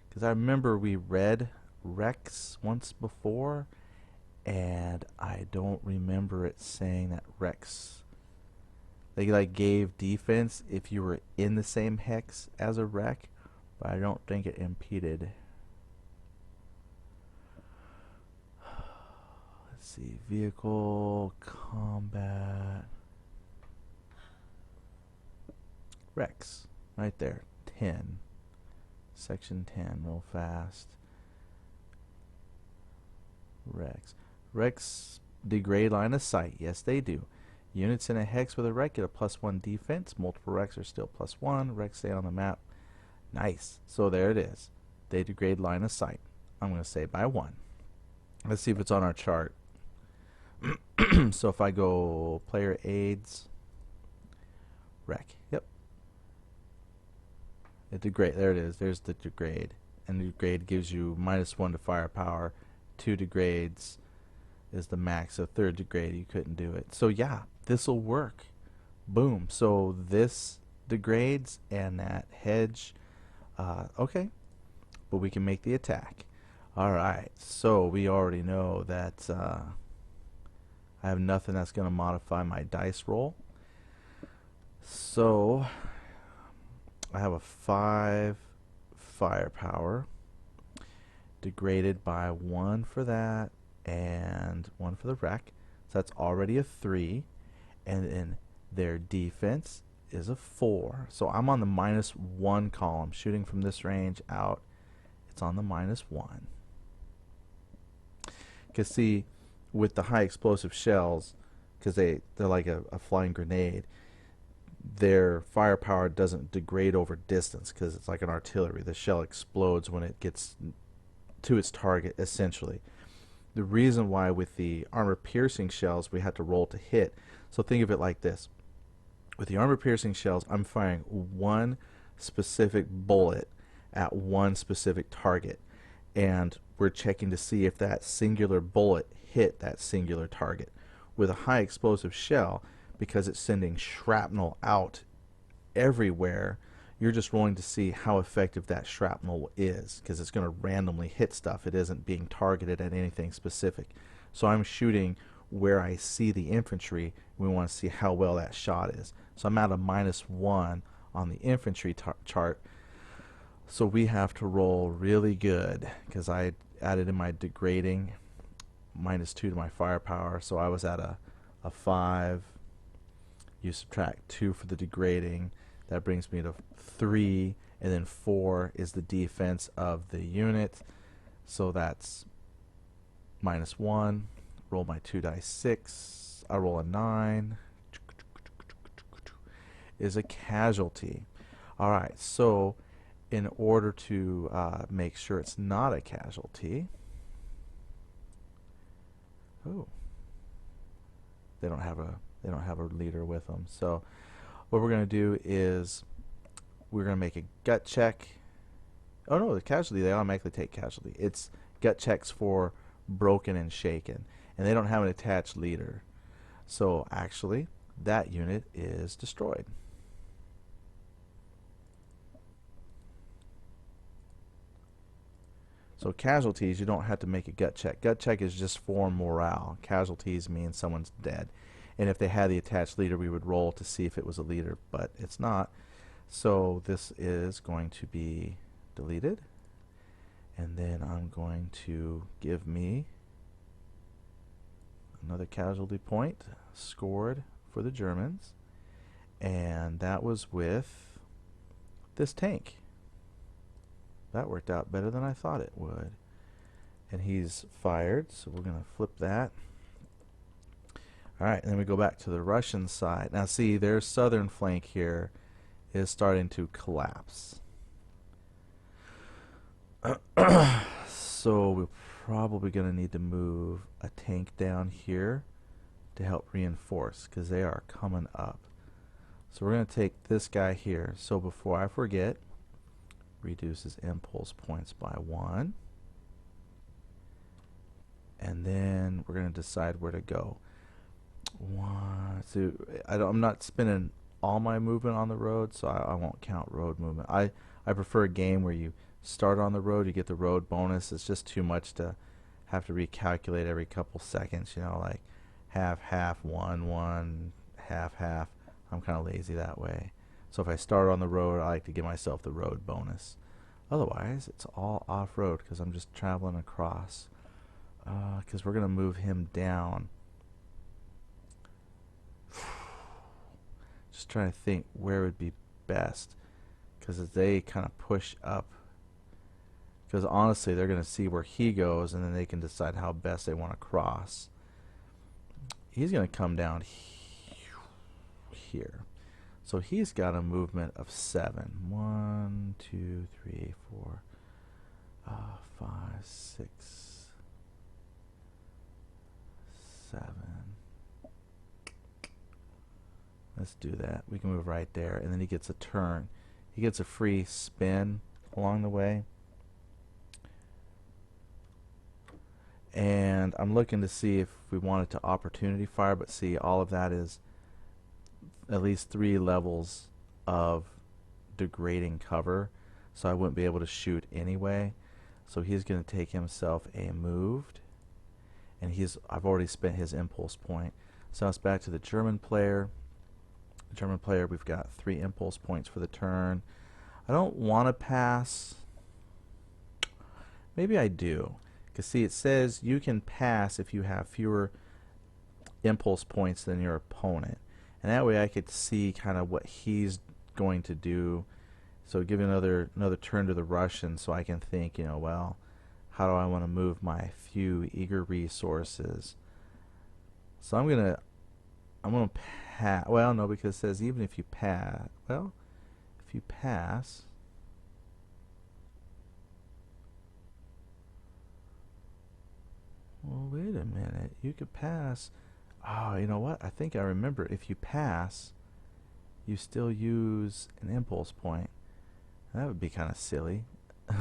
because I remember we read Rex once before, and I don't remember it saying that Rex, they like gave defense if you were in the same hex as a wreck, but I don't think it impeded. Let's see, vehicle, combat, Rex, right there, 10, section 10, real fast. Rex degrade line of sight, yes they do. Units in a hex with a wreck get a +1 defense. Multiple wrecks are still +1. Wrecks stay on the map. Nice. So there it is. They degrade line of sight. I'm going to say by 1. Let's see if it's on our chart. So if I go player aids, wreck. Yep. It degrade. There it is. There's the degrade. And the degrade gives you -1 to firepower. 2 degrades is the max. So 3rd degrade, you couldn't do it. So yeah, this will work. Boom. So this degrades and that hedge. Okay. But we can make the attack. Alright. So we already know that I have nothing that's going to modify my dice roll. So I have a 5 firepower. Degraded by 1 for that. And 1 for the wreck. So that's already a 3. And then their defense is a 4. So I'm on the -1 column. Shooting from this range out, it's on the -1. Because see, with the high explosive shells, because they're like a flying grenade, their firepower doesn't degrade over distance because it's like an artillery. The shell explodes when it gets to its target, essentially. The reason why with the armor piercing shells we had to roll to hit, so think of it like this. With the armor piercing shells, I'm firing one specific bullet at one specific target, and we're checking to see if that singular bullet hit that singular target. With a high explosive shell, because it's sending shrapnel out everywhere, you're just rolling to see how effective that shrapnel is, because it's going to randomly hit stuff. It isn't being targeted at anything specific. So I'm shooting where I see the infantry. We want to see how well that shot is. So I'm at a -1 on the infantry chart. So we have to roll really good, because I added in my degrading -2 to my firepower. So I was at a 5. You subtract 2 for the degrading. That brings me to 3, and then 4 is the defense of the unit. So that's -1. Roll my 2 dice 6. I roll a 9. Is a casualty. Alright, so in order to make sure it's not a casualty, they don't have a leader with them. So what we're going to do is we're going to make a gut check. Oh no, the casualty, they automatically take casualty. It's gut checks for broken and shaken, and they don't have an attached leader. So actually, that unit is destroyed. So casualties, you don't have to make a gut check. Gut check is just for morale. Casualties mean someone's dead. And if they had the attached leader, we would roll to see if it was a leader, but it's not. So this is going to be deleted. And then I'm going to give me another casualty point scored for the Germans. And that was with this tank. That worked out better than I thought it would. And he's fired, so we're going to flip that. Alright, and then we go back to the Russian side. Now see, their southern flank here is starting to collapse. So we're probably going to need to move a tank down here to help reinforce, because they are coming up. So we're going to take this guy here. So before I forget, reduces impulse points by 1. And then we're going to decide where to go. So I'm not spending all my movement on the road, so I won't count road movement. I prefer a game where you start on the road, you get the road bonus. It's just too much to have to recalculate every couple seconds, you know, like half, 1, half. I'm kind of lazy that way. So if I start on the road, I like to give myself the road bonus. Otherwise, it's all off-road because I'm just traveling across. Because we're going to move him down. Just trying to think where would be best. Because as they kind of push up, because honestly, they're going to see where he goes, and then they can decide how best they want to cross. He's going to come down here. So he's got a movement of 7. 1, 2, 3, 4, 5, 6, 7. Let's do that. We can move right there, and then he gets a turn. He gets a free spin along the way. And I'm looking to see if we wanted to opportunity fire, but see, all of that is at least 3 levels of degrading cover, so I wouldn't be able to shoot anyway. So he's going to take himself a moved, and I've already spent his impulse point. So it's back to the German player. The German player, we've got 3 impulse points for the turn. I don't want to pass. Maybe I do. Because see, it says you can pass if you have fewer impulse points than your opponent. And that way I could see kind of what he's going to do. So give another turn to the Russian, so I can think, you know, well, how do I want to move my few eager resources? So I'm gonna pass. Well, no, because it says even if you pass. Well, if you pass, Well, wait a minute. You could pass. Oh, you know what? I think I remember. If you pass, you still use an impulse point. That would be kind of silly. I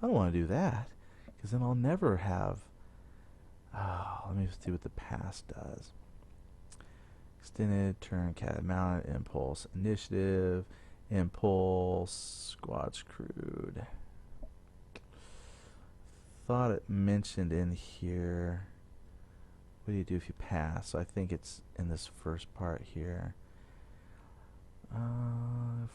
don't want to do that, because then I'll never have. Let me see what the pass does. Extended turn, cat mounted, impulse, initiative, impulse, squad screwed. Thought it mentioned in here. What do you do if you pass? So I think it's in this first part here.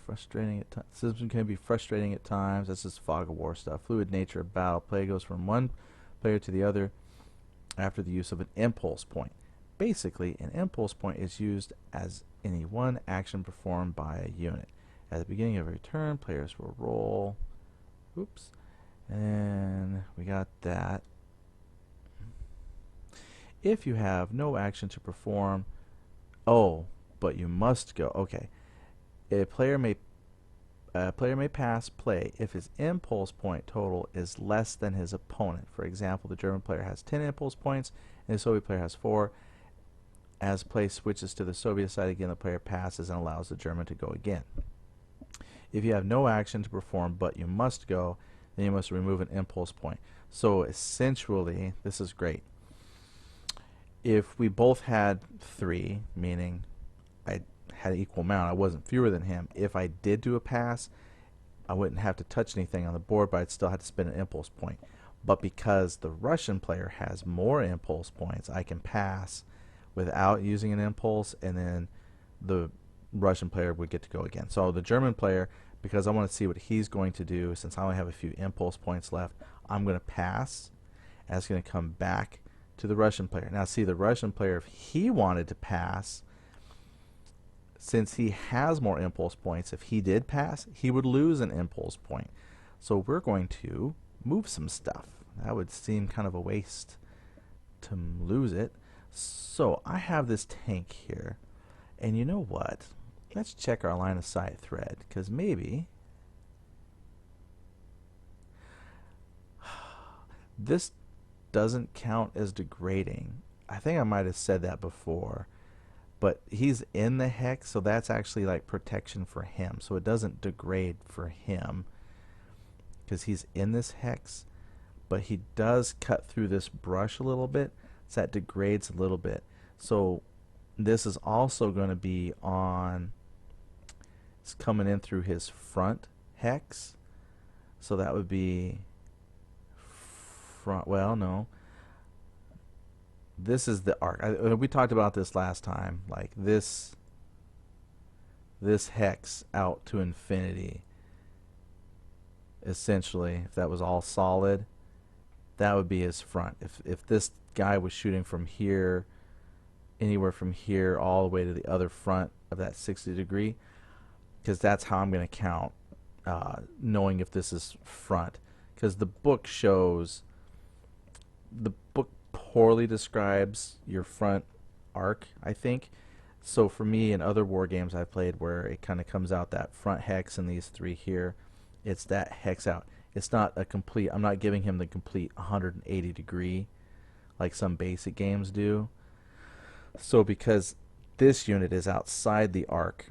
Frustrating at times. System can be frustrating at times. That's just fog of war stuff. Fluid nature of battle. Play goes from one player to the other after the use of an impulse point. Basically, an impulse point is used as any one action performed by a unit. At the beginning of every turn, players will roll. Oops. And we got that. If you have no action to perform, oh, but you must go. Okay. A player may pass play if his impulse point total is less than his opponent. For example, the German player has 10 impulse points and the Soviet player has 4. As play switches to the Soviet side again, the player passes and allows the German to go again. If you have no action to perform but you must go, then you must remove an impulse point. So essentially, this is great. If we both had 3, meaning I had an equal amount, I wasn't fewer than him, if I did do a pass, I wouldn't have to touch anything on the board, but I'd still have to spend an impulse point. But because the Russian player has more impulse points, I can pass without using an impulse, and then the Russian player would get to go again. So the German player, because I want to see what he's going to do, since I only have a few impulse points left, I'm going to pass, and it's going to come back to the Russian player. Now see, the Russian player, if he wanted to pass, since he has more impulse points, if he did pass, he would lose an impulse point. So we're going to move some stuff. That would seem kind of a waste to lose it. So I have this tank here, and you know what? Let's check our line of sight thread, because maybe this doesn't count as degrading. I think I might have said that before, but he's in the hex, so that's actually like protection for him, so it doesn't degrade for him because he's in this hex, but he does cut through this brush a little bit, so that degrades a little bit. So this is also going to be on, it's coming in through his front hex, so that would be front, well, no, this is the arc. We talked about this last time, like this hex out to infinity, essentially, if that was all solid, that would be his front. If this guy was shooting from here, anywhere from here all the way to the other front of that 60 degree, because that's how I'm going to count, knowing if this is front, because the book shows, the book poorly describes your front arc, I think. So for me, in other war games I've played where it kind of comes out that front hex and these 3 here, it's that hex out. It's not a complete, I'm not giving him the complete 180 degree like some basic games do. So because this unit is outside the arc,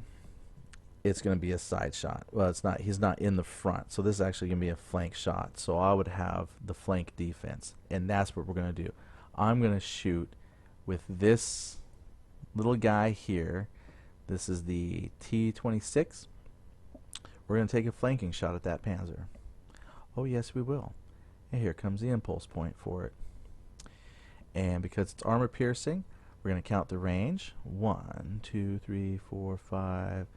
it's going to be a side shot. Well, it's not, he's not in the front, so this is actually going to be a flank shot. So I would have the flank defense, and that's what we're going to do. I'm going to shoot with this little guy here. This is the T-26. We're going to take a flanking shot at that Panzer. Oh yes, we will. And here comes the impulse point for it. And because it's armor piercing, we're going to count the range. 1, 2, 3, 4, 5,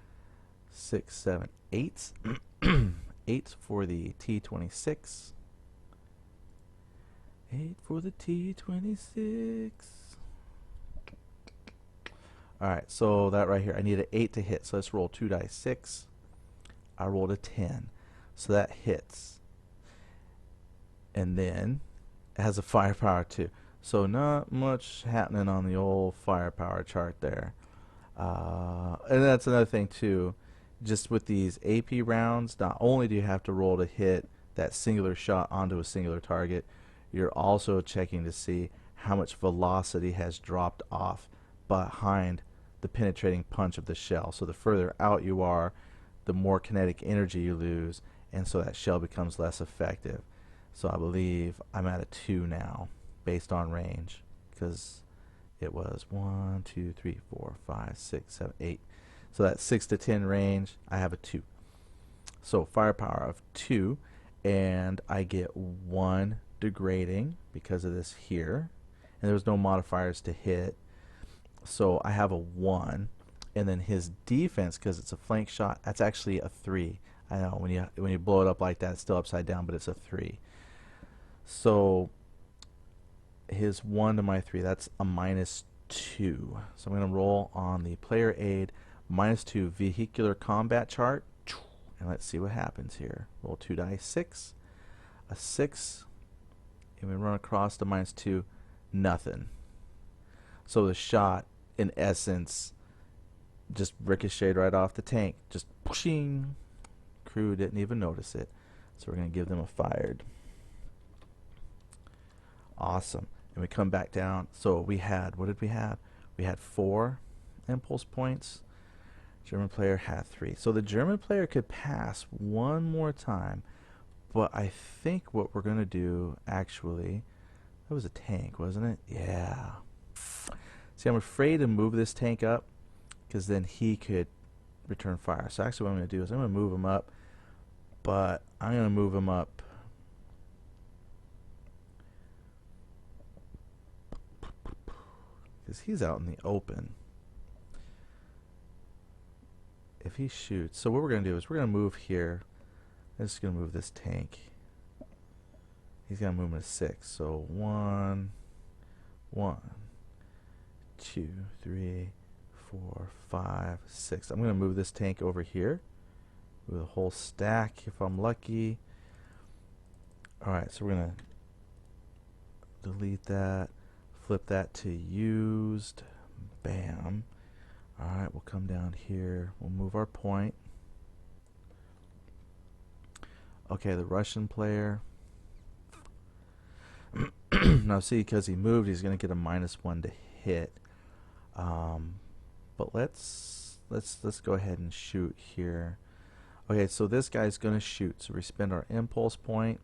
6, 7, 8. 8 for the T-26. 8 for the T-26. Alright, so that right here, I need an 8 to hit. So let's roll 2 dice. 6. I rolled a 10. So that hits. And then it has a firepower too. So not much happening on the old firepower chart there. And that's another thing too. Just with these AP rounds, not only do you have to roll to hit that singular shot onto a singular target, you're also checking to see how much velocity has dropped off behind the penetrating punch of the shell. So the further out you are, the more kinetic energy you lose, and so that shell becomes less effective. So I believe I'm at a 2 now based on range, because it was 1, 2, 3, 4, 5, 6, 7, 8. So that 6 to 10 range, I have a 2. So firepower of 2, and I get 1 degrading because of this here, and there was no modifiers to hit, so I have a 1. And then his defense, because it's a flank shot, that's actually a 3. I know when you blow it up like that, it's still upside down, but it's a 3. So his 1 to my 3, that's a -2. So I'm going to roll on the player aid -2 vehicular combat chart, and let's see what happens here. Roll 2 dice, 6, a 6, and we run across the -2, nothing. So the shot, in essence, just ricocheted right off the tank. Just pushing. Crew didn't even notice it. So we're going to give them a fired. Awesome. And we come back down. So we had, what did we have? We had 4 impulse points. German player had 3. So the German player could pass one more time. But I think what we're going to do, actually, that was a tank, wasn't it? Yeah. See, I'm afraid to move this tank up, because then he could return fire. So actually what I'm going to do is I'm going to move him up, but I'm going to move him up because he's out in the open. If he shoots, so what we're going to do is we're going to move here. I'm just going to move this tank. He's going to move him to 6. So 1, 1, 2, 3, 4, 5, 6. I'm going to move this tank over here with a whole stack if I'm lucky. Alright, so we're going to delete that, flip that to used. Bam. Alright, we'll come down here. We'll move our point. Okay, the Russian player. Now see, because he moved, he's going to get a -1 to hit. But let's go ahead and shoot here. Okay, so this guy's going to shoot. So we spend our impulse point,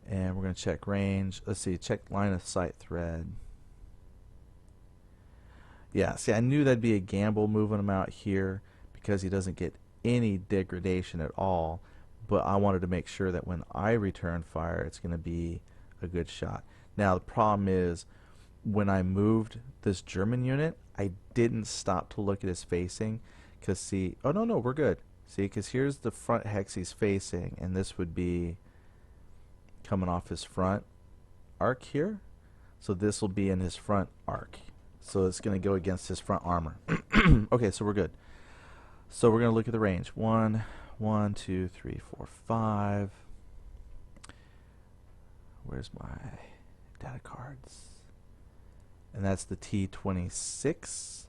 and we're going to check range. Let's see, check line of sight thread. Yeah, see, I knew that'd be a gamble moving him out here because he doesn't get any degradation at all. But I wanted to make sure that when I return fire, it's going to be a good shot. Now the problem is, when I moved this German unit, I didn't stop to look at his facing, because see, oh no, we're good. See, because here's the front hex he's facing, and this would be coming off his front arc here. So this will be in his front arc. So it's going to go against his front armor. Okay, so we're good. So we're going to look at the range. 1, 1, 2, 3, 4, 5. Where's my data cards? And that's the T26,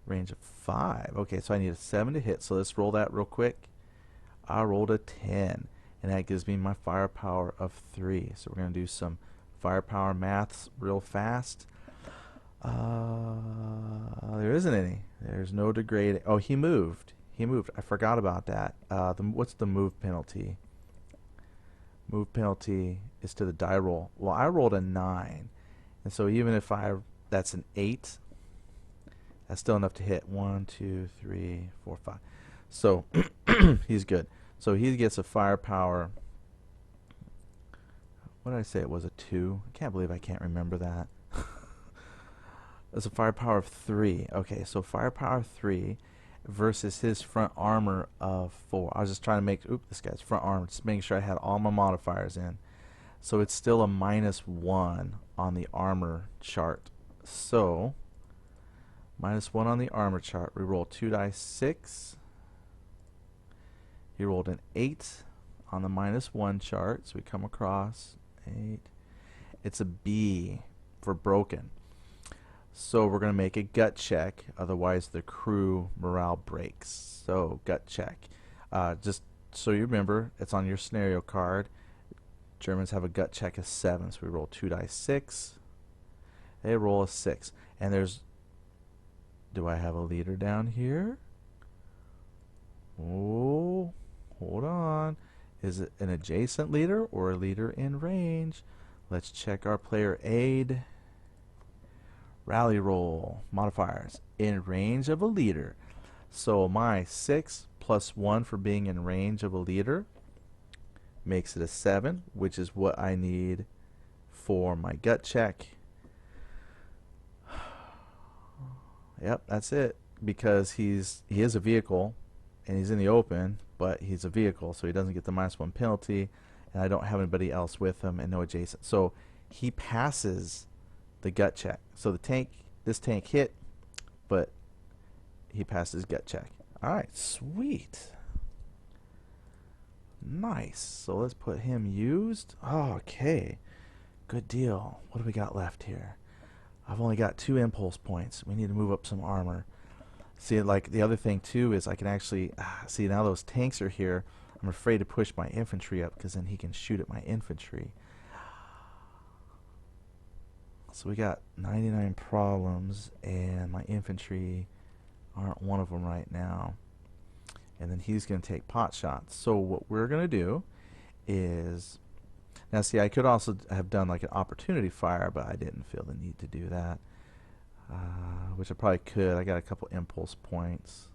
range of 5. Okay, so I need a 7 to hit, so let's roll that real quick. I rolled a 10, and that gives me my firepower of 3. So we're going to do some firepower maths real fast. There isn't any. There's no degrading. Oh, he moved. He moved. I forgot about that. What's the move penalty? Move penalty is to the die roll. Well, I rolled a 9. And so even if that's an 8, that's still enough to hit. 1, 2, 3, 4, 5. So he's good. So he gets a firepower. What did I say? It was a 2. I can't believe I can't remember that. It's a firepower of 3. Okay, so firepower 3 versus his front armor of 4. I was just trying to make, this guy's front armor, just making sure I had all my modifiers in. So it's still a -1 on the armor chart. So -1 on the armor chart. We roll 2 dice, 6. He rolled an 8 on the -1 chart, so we come across 8. It's a B for broken. So we're going to make a gut check, otherwise the crew morale breaks. So gut check. Just so you remember, it's on your scenario card. Germans have a gut check of 7, so we roll 2 dice 6. They roll a 6. And there's... Do I have a leader down here? Oh, hold on. Is it an adjacent leader or a leader in range? Let's check our player aid. Rally roll. Modifiers. In range of a leader. So my 6 plus 1 for being in range of a leader makes it a 7, which is what I need for my gut check. Yep, that's it. Because he is a vehicle, and he's in the open, but he's a vehicle, so he doesn't get the -1 penalty, and I don't have anybody else with him and no adjacent. So he passes the gut check. So this tank hit, but he passes gut check. All right, sweet. Nice. So let's put him used. Oh, okay. Good deal. What do we got left here? I've only got 2 impulse points. We need to move up some armor. See, like, the other thing, too, is I can actually... see, now those tanks are here. I'm afraid to push my infantry up, because then he can shoot at my infantry. So we got 99 problems, and my infantry aren't one of them right now. And then he's going to take pot shots. So what we're going to do is... Now, see, I could also have done, like, an opportunity fire, but I didn't feel the need to do that. Which I probably could. I got a couple impulse points.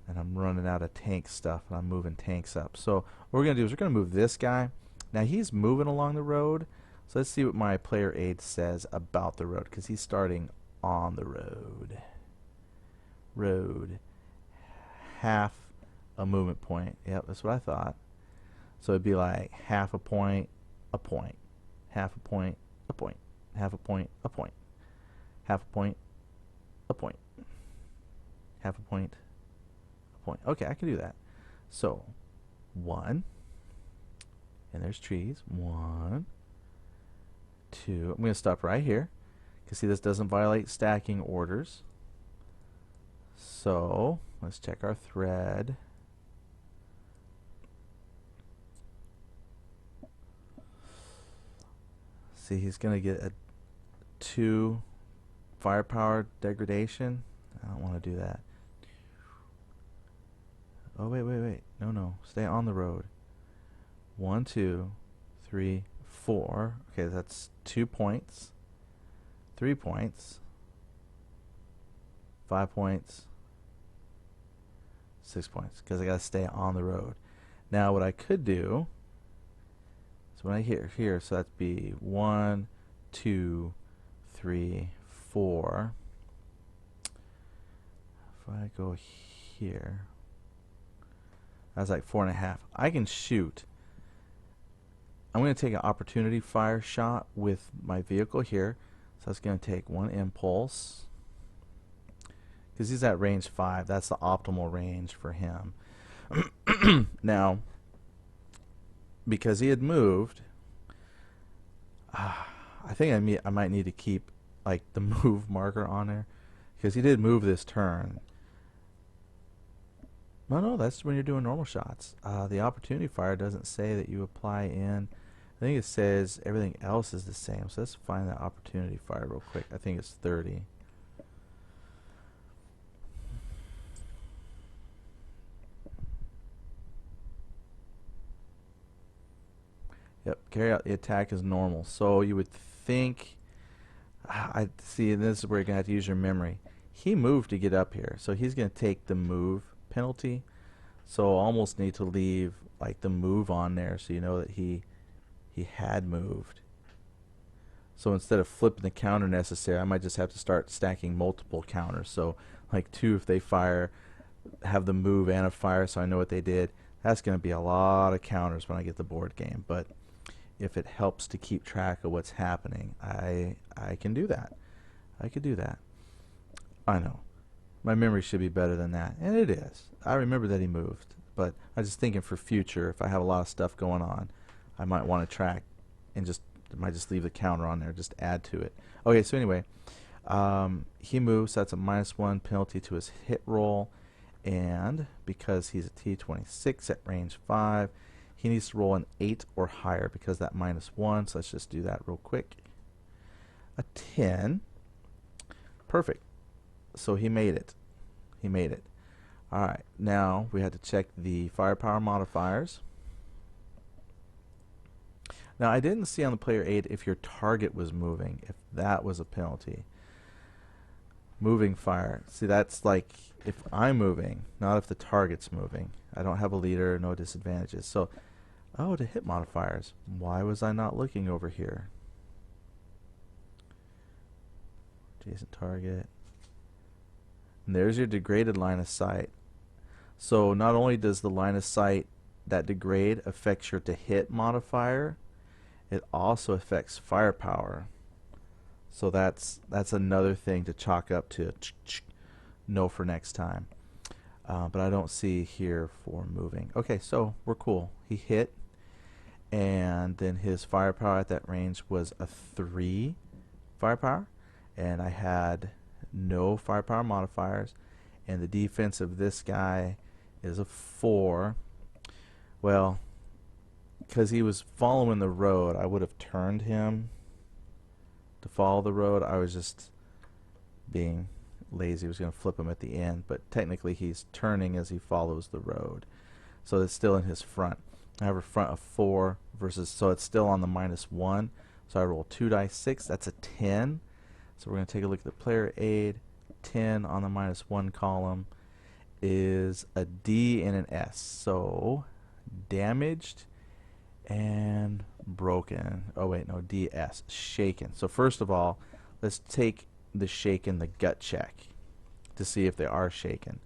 And I'm running out of tank stuff, and I'm moving tanks up. So what we're going to do is we're going to move this guy. Now, he's moving along the road. So let's see what my player aid says about the road, because he's starting on the road. Road. Half a movement point. Yep, that's what I thought. So it'd be like half a point, a point. Half a point, a point. Half a point, a point. Half a point, a point. Half a point, a point. Okay, I can do that. So, 1. And there's trees. 1, 2. I'm going to stop right here. Because see, this doesn't violate stacking orders. So, let's check our thread. See, he's going to get a 2 firepower degradation. I don't want to do that. Oh, wait. No. Stay on the road. 1, 2, 3, 4. Okay, that's 2 points. 3 points. 5 points. 6 points. Because I got to stay on the road. Now, what I could do... So when I hit here, so that'd be 1, 2, 3, 4. If I go here, that's like 4.5. I can shoot. I'm going to take an opportunity fire shot with my vehicle here. So that's going to take 1 impulse. Because he's at range 5. That's the optimal range for him. Now, because he had moved, I think I might need to keep like the move marker on there, because he did move this turn. No, that's when you're doing normal shots. The opportunity fire doesn't say that you apply in. I think it says everything else is the same. So let's find that opportunity fire real quick. I think it's 30. Yep, carry out the attack as normal. So you would think, I see, and this is where you're going to have to use your memory. He moved to get up here, so he's going to take the move penalty. So I'll almost need to leave like the move on there so you know that he had moved. So instead of flipping the counter necessary, I might just have to start stacking multiple counters. So like 2 if they fire, have the move and a fire, so I know what they did. That's going to be a lot of counters when I get the board game, but if it helps to keep track of what's happening, I can do that. I could do that. I know. My memory should be better than that, and it is. I remember that he moved, but I was just thinking for future, if I have a lot of stuff going on, I might want to track and might just leave the counter on there, just add to it. Okay, so anyway, he moves, so that's a -1 penalty to his hit roll, and because he's a T26 at range 5, he needs to roll an 8 or higher because that -1. So let's just do that real quick. A 10. Perfect. So he made it. He made it. All right. Now we had to check the firepower modifiers. Now I didn't see on the player aid if your target was moving, if that was a penalty. Moving fire. See, that's like if I'm moving, not if the target's moving. I don't have a leader, no disadvantages. So, oh, to hit modifiers. Why was I not looking over here? Adjacent target. And there's your degraded line of sight. So not only does the line of sight, that degrade, affects your to hit modifier, it also affects firepower. So that's another thing to chalk up to know for next time. But I don't see here for moving. Okay, so we're cool. He hit, and then his firepower at that range was a 3 firepower, and I had no firepower modifiers, and the defense of this guy is a 4. Well, because he was following the road, I would have turned him to follow the road. I was just being lazy. I was going to flip him at the end, but technically he's turning as he follows the road. So it's still in his front. I have a front of 4 versus, so it's still on the -1. So I roll 2 dice 6. That's a 10. So we're going to take a look at the player aid. 10 on the -1 column is a D and an S. So damaged and broken. Oh wait, no, DS. Shaken. So first of all, let's take the shaken, the gut check to see if they are shaken.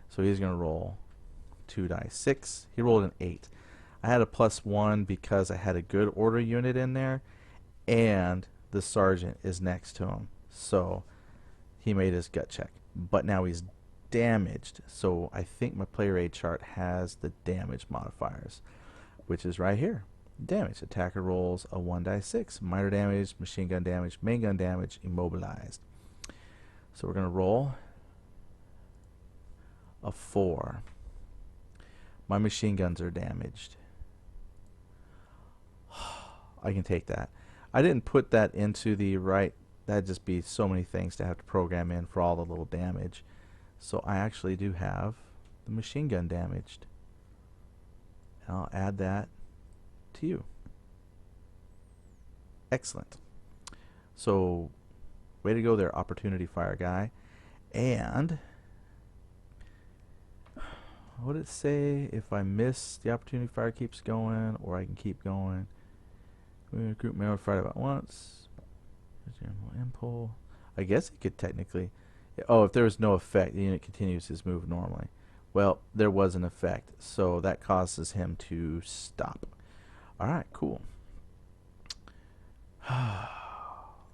So he's going to roll 2 dice 6. He rolled an 8. I had a +1 because I had a good order unit in there, and the sergeant is next to him. So he made his gut check. But now he's damaged. So I think my player aid chart has the damage modifiers, which is right here. Damage. Attacker rolls a 1 dice 6. Minor damage, machine gun damage, main gun damage, immobilized. So we're going to roll a 4. My machine guns are damaged. I can take that. I didn't put that into the right. That'd just be so many things to have to program in for all the little damage. So I actually do have the machine gun damaged. And I'll add that to you. Excellent. So way to go there, opportunity fire guy. And what did it say? If I miss, the opportunity fire keeps going, or I can keep going. We're going to group melee fire about once. Impulse. I guess it could technically. Oh, if there was no effect, the unit continues his move normally. Well, there was an effect, so that causes him to stop. Alright, cool.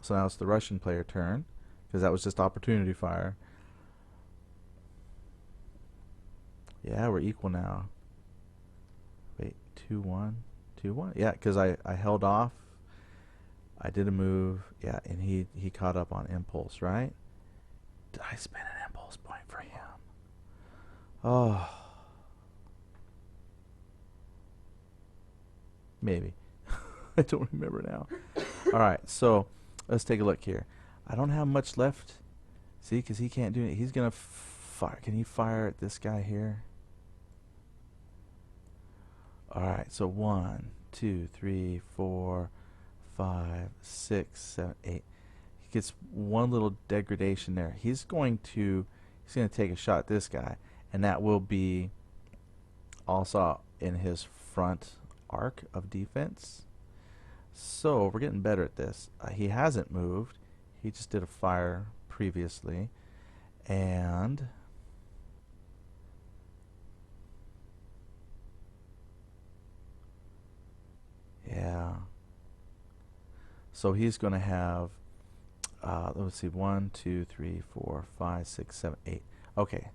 So now it's the Russian player turn, because that was just opportunity fire. Yeah, we're equal now. Wait, 2-1. 2-1. Yeah, because I held off. I did a move. Yeah, and he caught up on impulse, right? Did I spend an impulse point for him? Oh. Maybe. I don't remember now. Alright, so let's take a look here. I don't have much left. See, because he can't do it. He's going to fire. Can he fire at this guy here? Alright, so 1, 2, 3, 4, 5, 6, 7, 8. He gets one little degradation there. He's going to take a shot at this guy, and that will be also in his front arc of defense. So we're getting better at this. He hasn't moved. He just did a fire previously, and yeah. So he's going to have, let's see, 1, 2, 3, 4, 5, 6, 7, 8. Okay.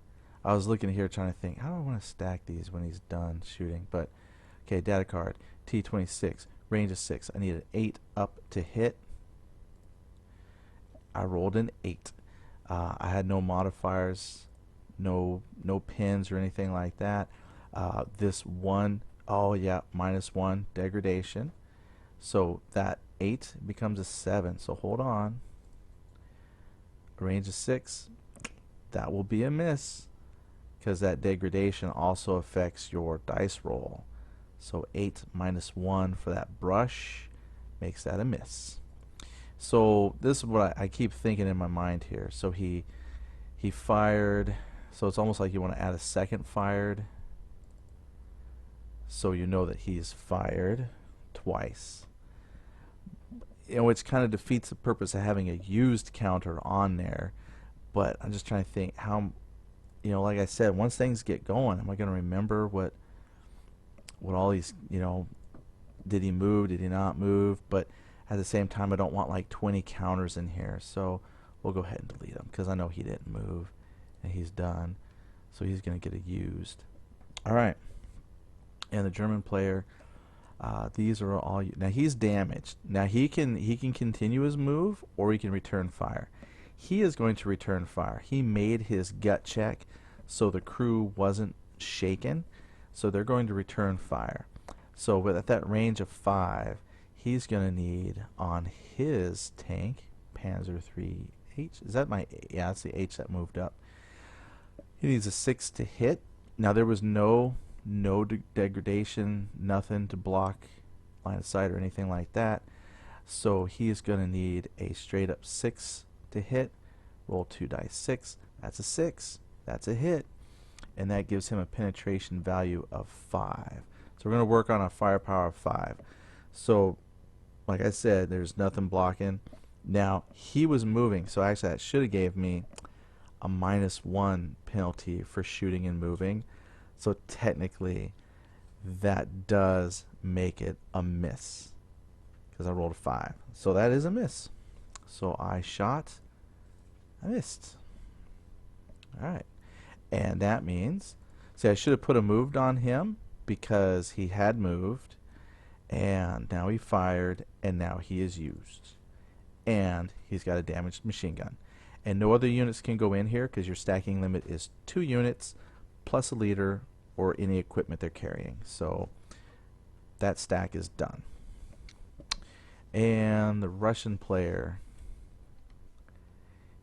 I was looking here trying to think, how do I want to stack these when he's done shooting? But, okay, data card, T26, range of 6. I need an 8 up to hit. I rolled an 8. I had no modifiers, no pins or anything like that. This one Oh yeah, -1 degradation. So that 8 becomes a 7. So hold on. A range of 6. That will be a miss because that degradation also affects your dice roll. So 8 -1 for that brush makes that a miss. So this is what I keep thinking in my mind here. So he fired. So it's almost like you want to add a second fired, so you know that he's fired twice. Which kind of defeats the purpose of having a used counter on there. But I'm just trying to think how, like I said, once things get going, am I going to remember what all these, did he move, did he not move? But at the same time, I don't want like 20 counters in here, so we'll go ahead and delete him because I know he didn't move and he's done. So he's going to get a used. All right. And the German player, these are all now he's damaged. Now he can continue his move or he can return fire. He is going to return fire. He made his gut check so the crew wasn't shaken, so they're going to return fire. So at that range of 5, he's going to need on his tank, Panzer III H. Is that my, yeah, it's the H that moved up. He needs a 6 to hit. Now there was no degradation, nothing to block line of sight or anything like that. So he's going to need a straight up 6 to hit. Roll 2 dice 6. That's a 6. That's a hit. And that gives him a penetration value of 5. So we're going to work on a firepower of 5. So like I said, there's nothing blocking. Now he was moving, so actually that should have gave me a -1 penalty for shooting and moving. So technically that does make it a miss because I rolled a 5. So that is a miss. So I shot, I missed. Alright. And that means, see, I should have put a moved on him because he had moved, and now he fired, and now he is used. And he's got a damaged machine gun. And no other units can go in here because your stacking limit is 2 units plus a leader or any equipment they're carrying. So that stack is done. And the Russian player,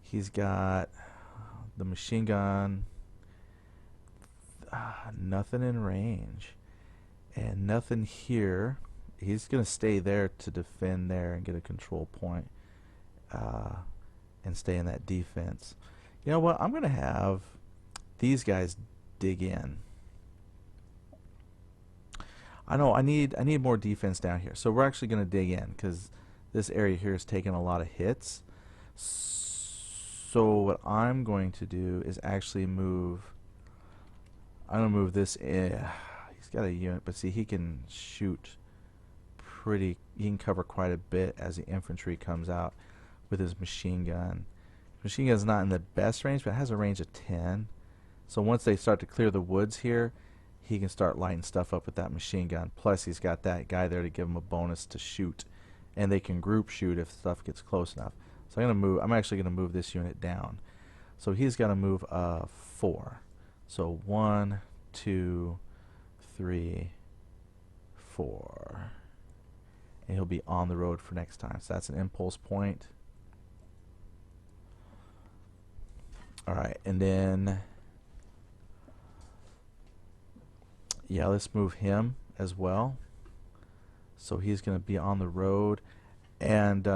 he's got the machine gun, nothing in range, and nothing here. He's going to stay there to defend there and get a control point, and stay in that defense. You know what? I'm going to have these guys dig in. I know I need more defense down here. So we're actually going to dig in because this area here is taking a lot of hits. So what I'm going to do is actually move. I'm going to move this in. He's got a unit, but see, he can shoot pretty. He can cover quite a bit as the infantry comes out with his machine gun. Machine gun's not in the best range, but it has a range of 10. So once they start to clear the woods here, he can start lighting stuff up with that machine gun. Plus, he's got that guy there to give him a bonus to shoot, and they can group shoot if stuff gets close enough. So I'm actually gonna move this unit down. So he's got to move 4. So 1, 2, 3, 4, and he'll be on the road for next time. So that's an impulse point. All right, and then yeah, let's move him as well. So he's going to be on the road, and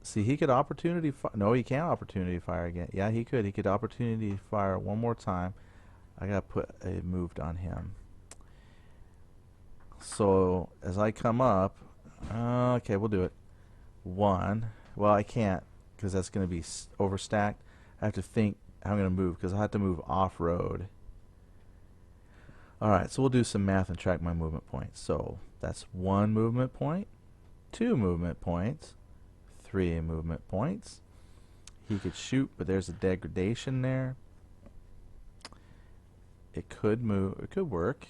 see, he could opportunity fire. No, he can't opportunity fire again. Yeah, he could. He could opportunity fire one more time. I got to put a moved on him. So as I come up, okay, we'll do it. 1. Well, I can't because that's going to be overstacked. I have to think how I'm going to move because I have to move off-road. Alright, so we'll do some math and track my movement points. So that's 1 movement point, 2 movement points, 3 movement points. He could shoot, but there's a degradation there. It could move, it could work.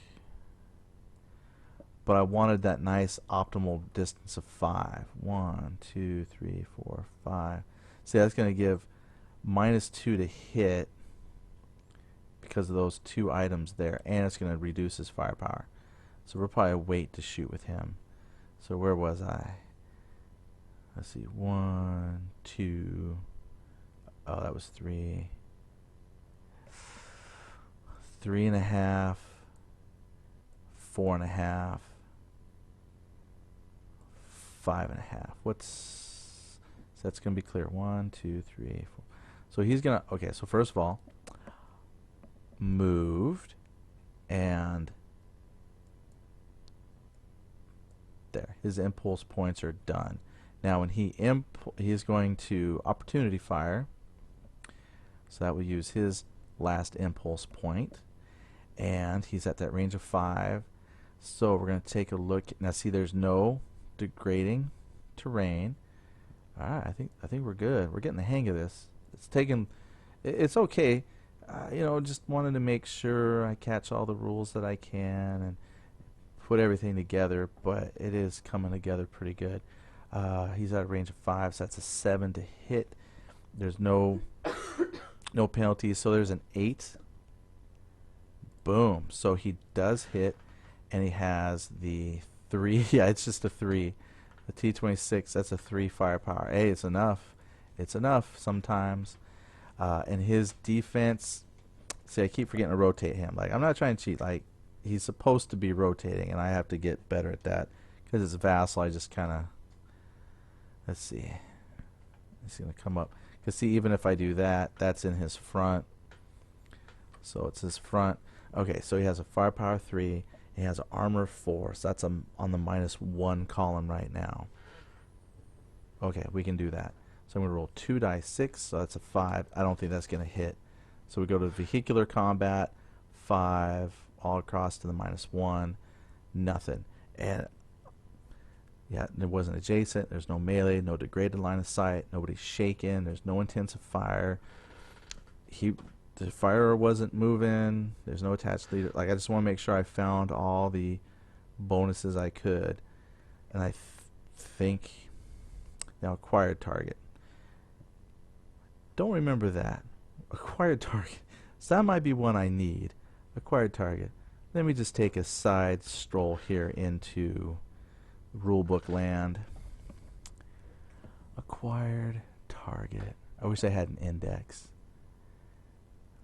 But I wanted that nice optimal distance of 5. 1, 2, 3, 4, 5. See, that's going to give -2 to hit because of those 2 items there, and it's going to reduce his firepower. So we'll probably wait to shoot with him. So where was I? Let's see. 1, 2. Oh, that was 3. 3.5. 4.5. 5.5. What's so that's gonna be clear. 1, 2, 3, 4. So he's gonna. Okay. So first of all, moved, and there. His impulse points are done. Now when he's going to opportunity fire. So that will use his last impulse point, and he's at that range of 5. So we're going to take a look. Now see, there's no degrading terrain. All right, I think we're good. We're getting the hang of this. It's okay. Just wanted to make sure I catch all the rules that I can and put everything together, but it is coming together pretty good. He's at a range of 5, so that's a 7 to hit. There's no penalties, so there's an 8. Boom. So he does hit, and he has the 3. Yeah, it's just a 3. The T-26, that's a 3 firepower. Hey, it's enough. It's enough sometimes. And his defense, see, I keep forgetting to rotate him. Like, I'm not trying to cheat. Like, he's supposed to be rotating, and I have to get better at that. Because it's Vassal, I just kind of, let's see. It's going to come up. Because see, even if I do that, that's in his front. So it's his front. Okay, so he has a firepower 3. He has an armor 4. So that's on the -1 column right now. Okay, we can do that. So I'm going to roll 2 die 6. So that's a 5. I don't think that's going to hit. So we go to vehicular combat. 5 all across to the -1. Nothing. And yeah, it wasn't adjacent. There's no melee, no degraded line of sight. Nobody's shaken. There's no intensive fire. The fire wasn't moving. There's no attached leader. Like, I just want to make sure I found all the bonuses I could. And I think now acquired target. Don't remember that. Acquired target. So that might be one I need. Acquired target. Let me just take a side stroll here into rulebook land. Acquired target. I wish I had an index.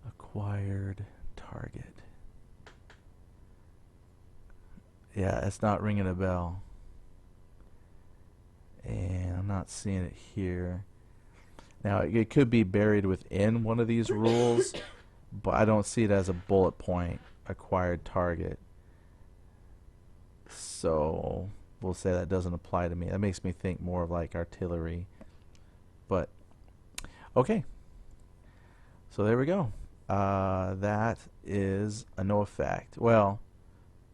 Acquired target. Yeah, it's not ringing a bell. And I'm not seeing it here. Now, it could be buried within one of these rules, but I don't see it as a bullet point, acquired target. So we'll say that doesn't apply to me. That makes me think more of like artillery. But, okay. So there we go. That is a no effect. Well,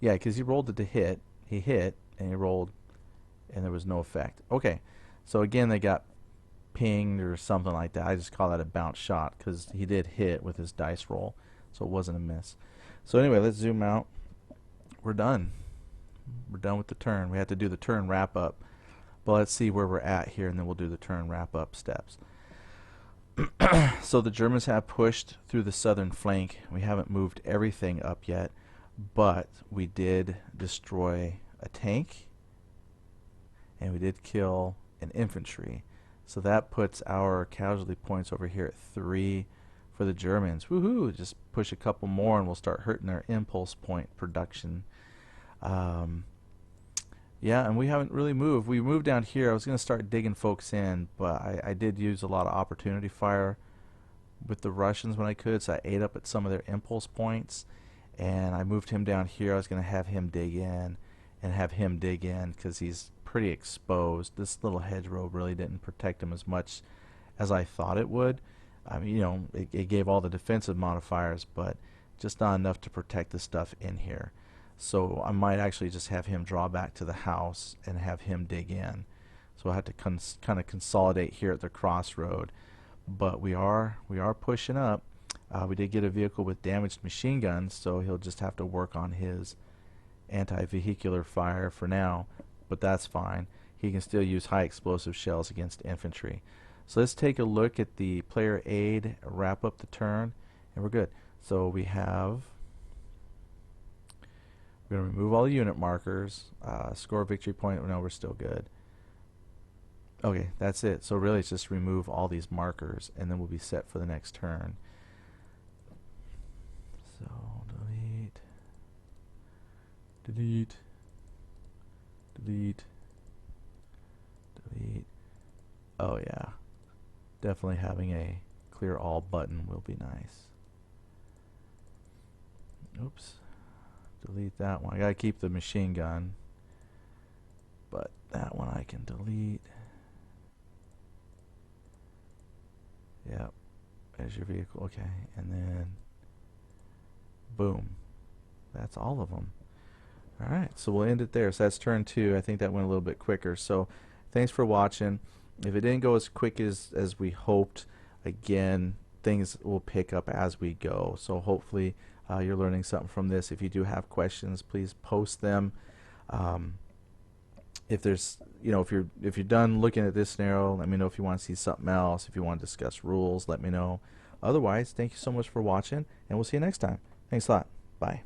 yeah, because he rolled it to hit. He hit, and he rolled, and there was no effect. Okay. So again, they got pinged or something like that. I just call that a bounce shot because he did hit with his dice roll, so it wasn't a miss. So anyway, let's zoom out. We're done. We're done with the turn. We have to do the turn wrap up, but let's see where we're at here, and then we'll do the turn wrap up steps. So the Germans have pushed through the southern flank. We haven't moved everything up yet, but we did destroy a tank, and we did kill an infantry. So that puts our casualty points over here at 3 for the Germans. Woohoo! Just push a couple more and we'll start hurting their impulse point production. Yeah, and we haven't really moved. We moved down here. I was going to start digging folks in, but I did use a lot of opportunity fire with the Russians when I could, so I ate up at some of their impulse points. And I moved him down here. I was going to have him dig in and have him dig in because he's pretty exposed. This little hedgerow really didn't protect him as much as I thought it would. I mean, it gave all the defensive modifiers, but just not enough to protect the stuff in here. So I might actually just have him draw back to the house and have him dig in. So I have to kind of consolidate here at the crossroad. But we are pushing up. We did get a vehicle with damaged machine guns, so he'll just have to work on his anti-vehicular fire for now. But that's fine. He can still use high explosive shells against infantry. So let's take a look at the player aid, wrap up the turn, and we're good. So we have We're going to remove all the unit markers. Score victory point. No, we're still good. Okay, that's it. So really it's just remove all these markers and then we'll be set for the next turn. So delete, delete, delete, delete. Oh yeah, definitely having a clear all button will be nice. Oops, delete that one. I gotta keep the machine gun, but that one I can delete. Yep, there's your vehicle. Okay, and then boom, that's all of them. All right, so we'll end it there. So that's turn 2. I think that went a little bit quicker. So thanks for watching. If it didn't go as quick as we hoped, again, things will pick up as we go. So hopefully you're learning something from this. If you do have questions, please post them. If there's, if you're done looking at this scenario, let me know if you want to see something else. If you want to discuss rules, let me know. Otherwise, thank you so much for watching, and we'll see you next time. Thanks a lot. Bye.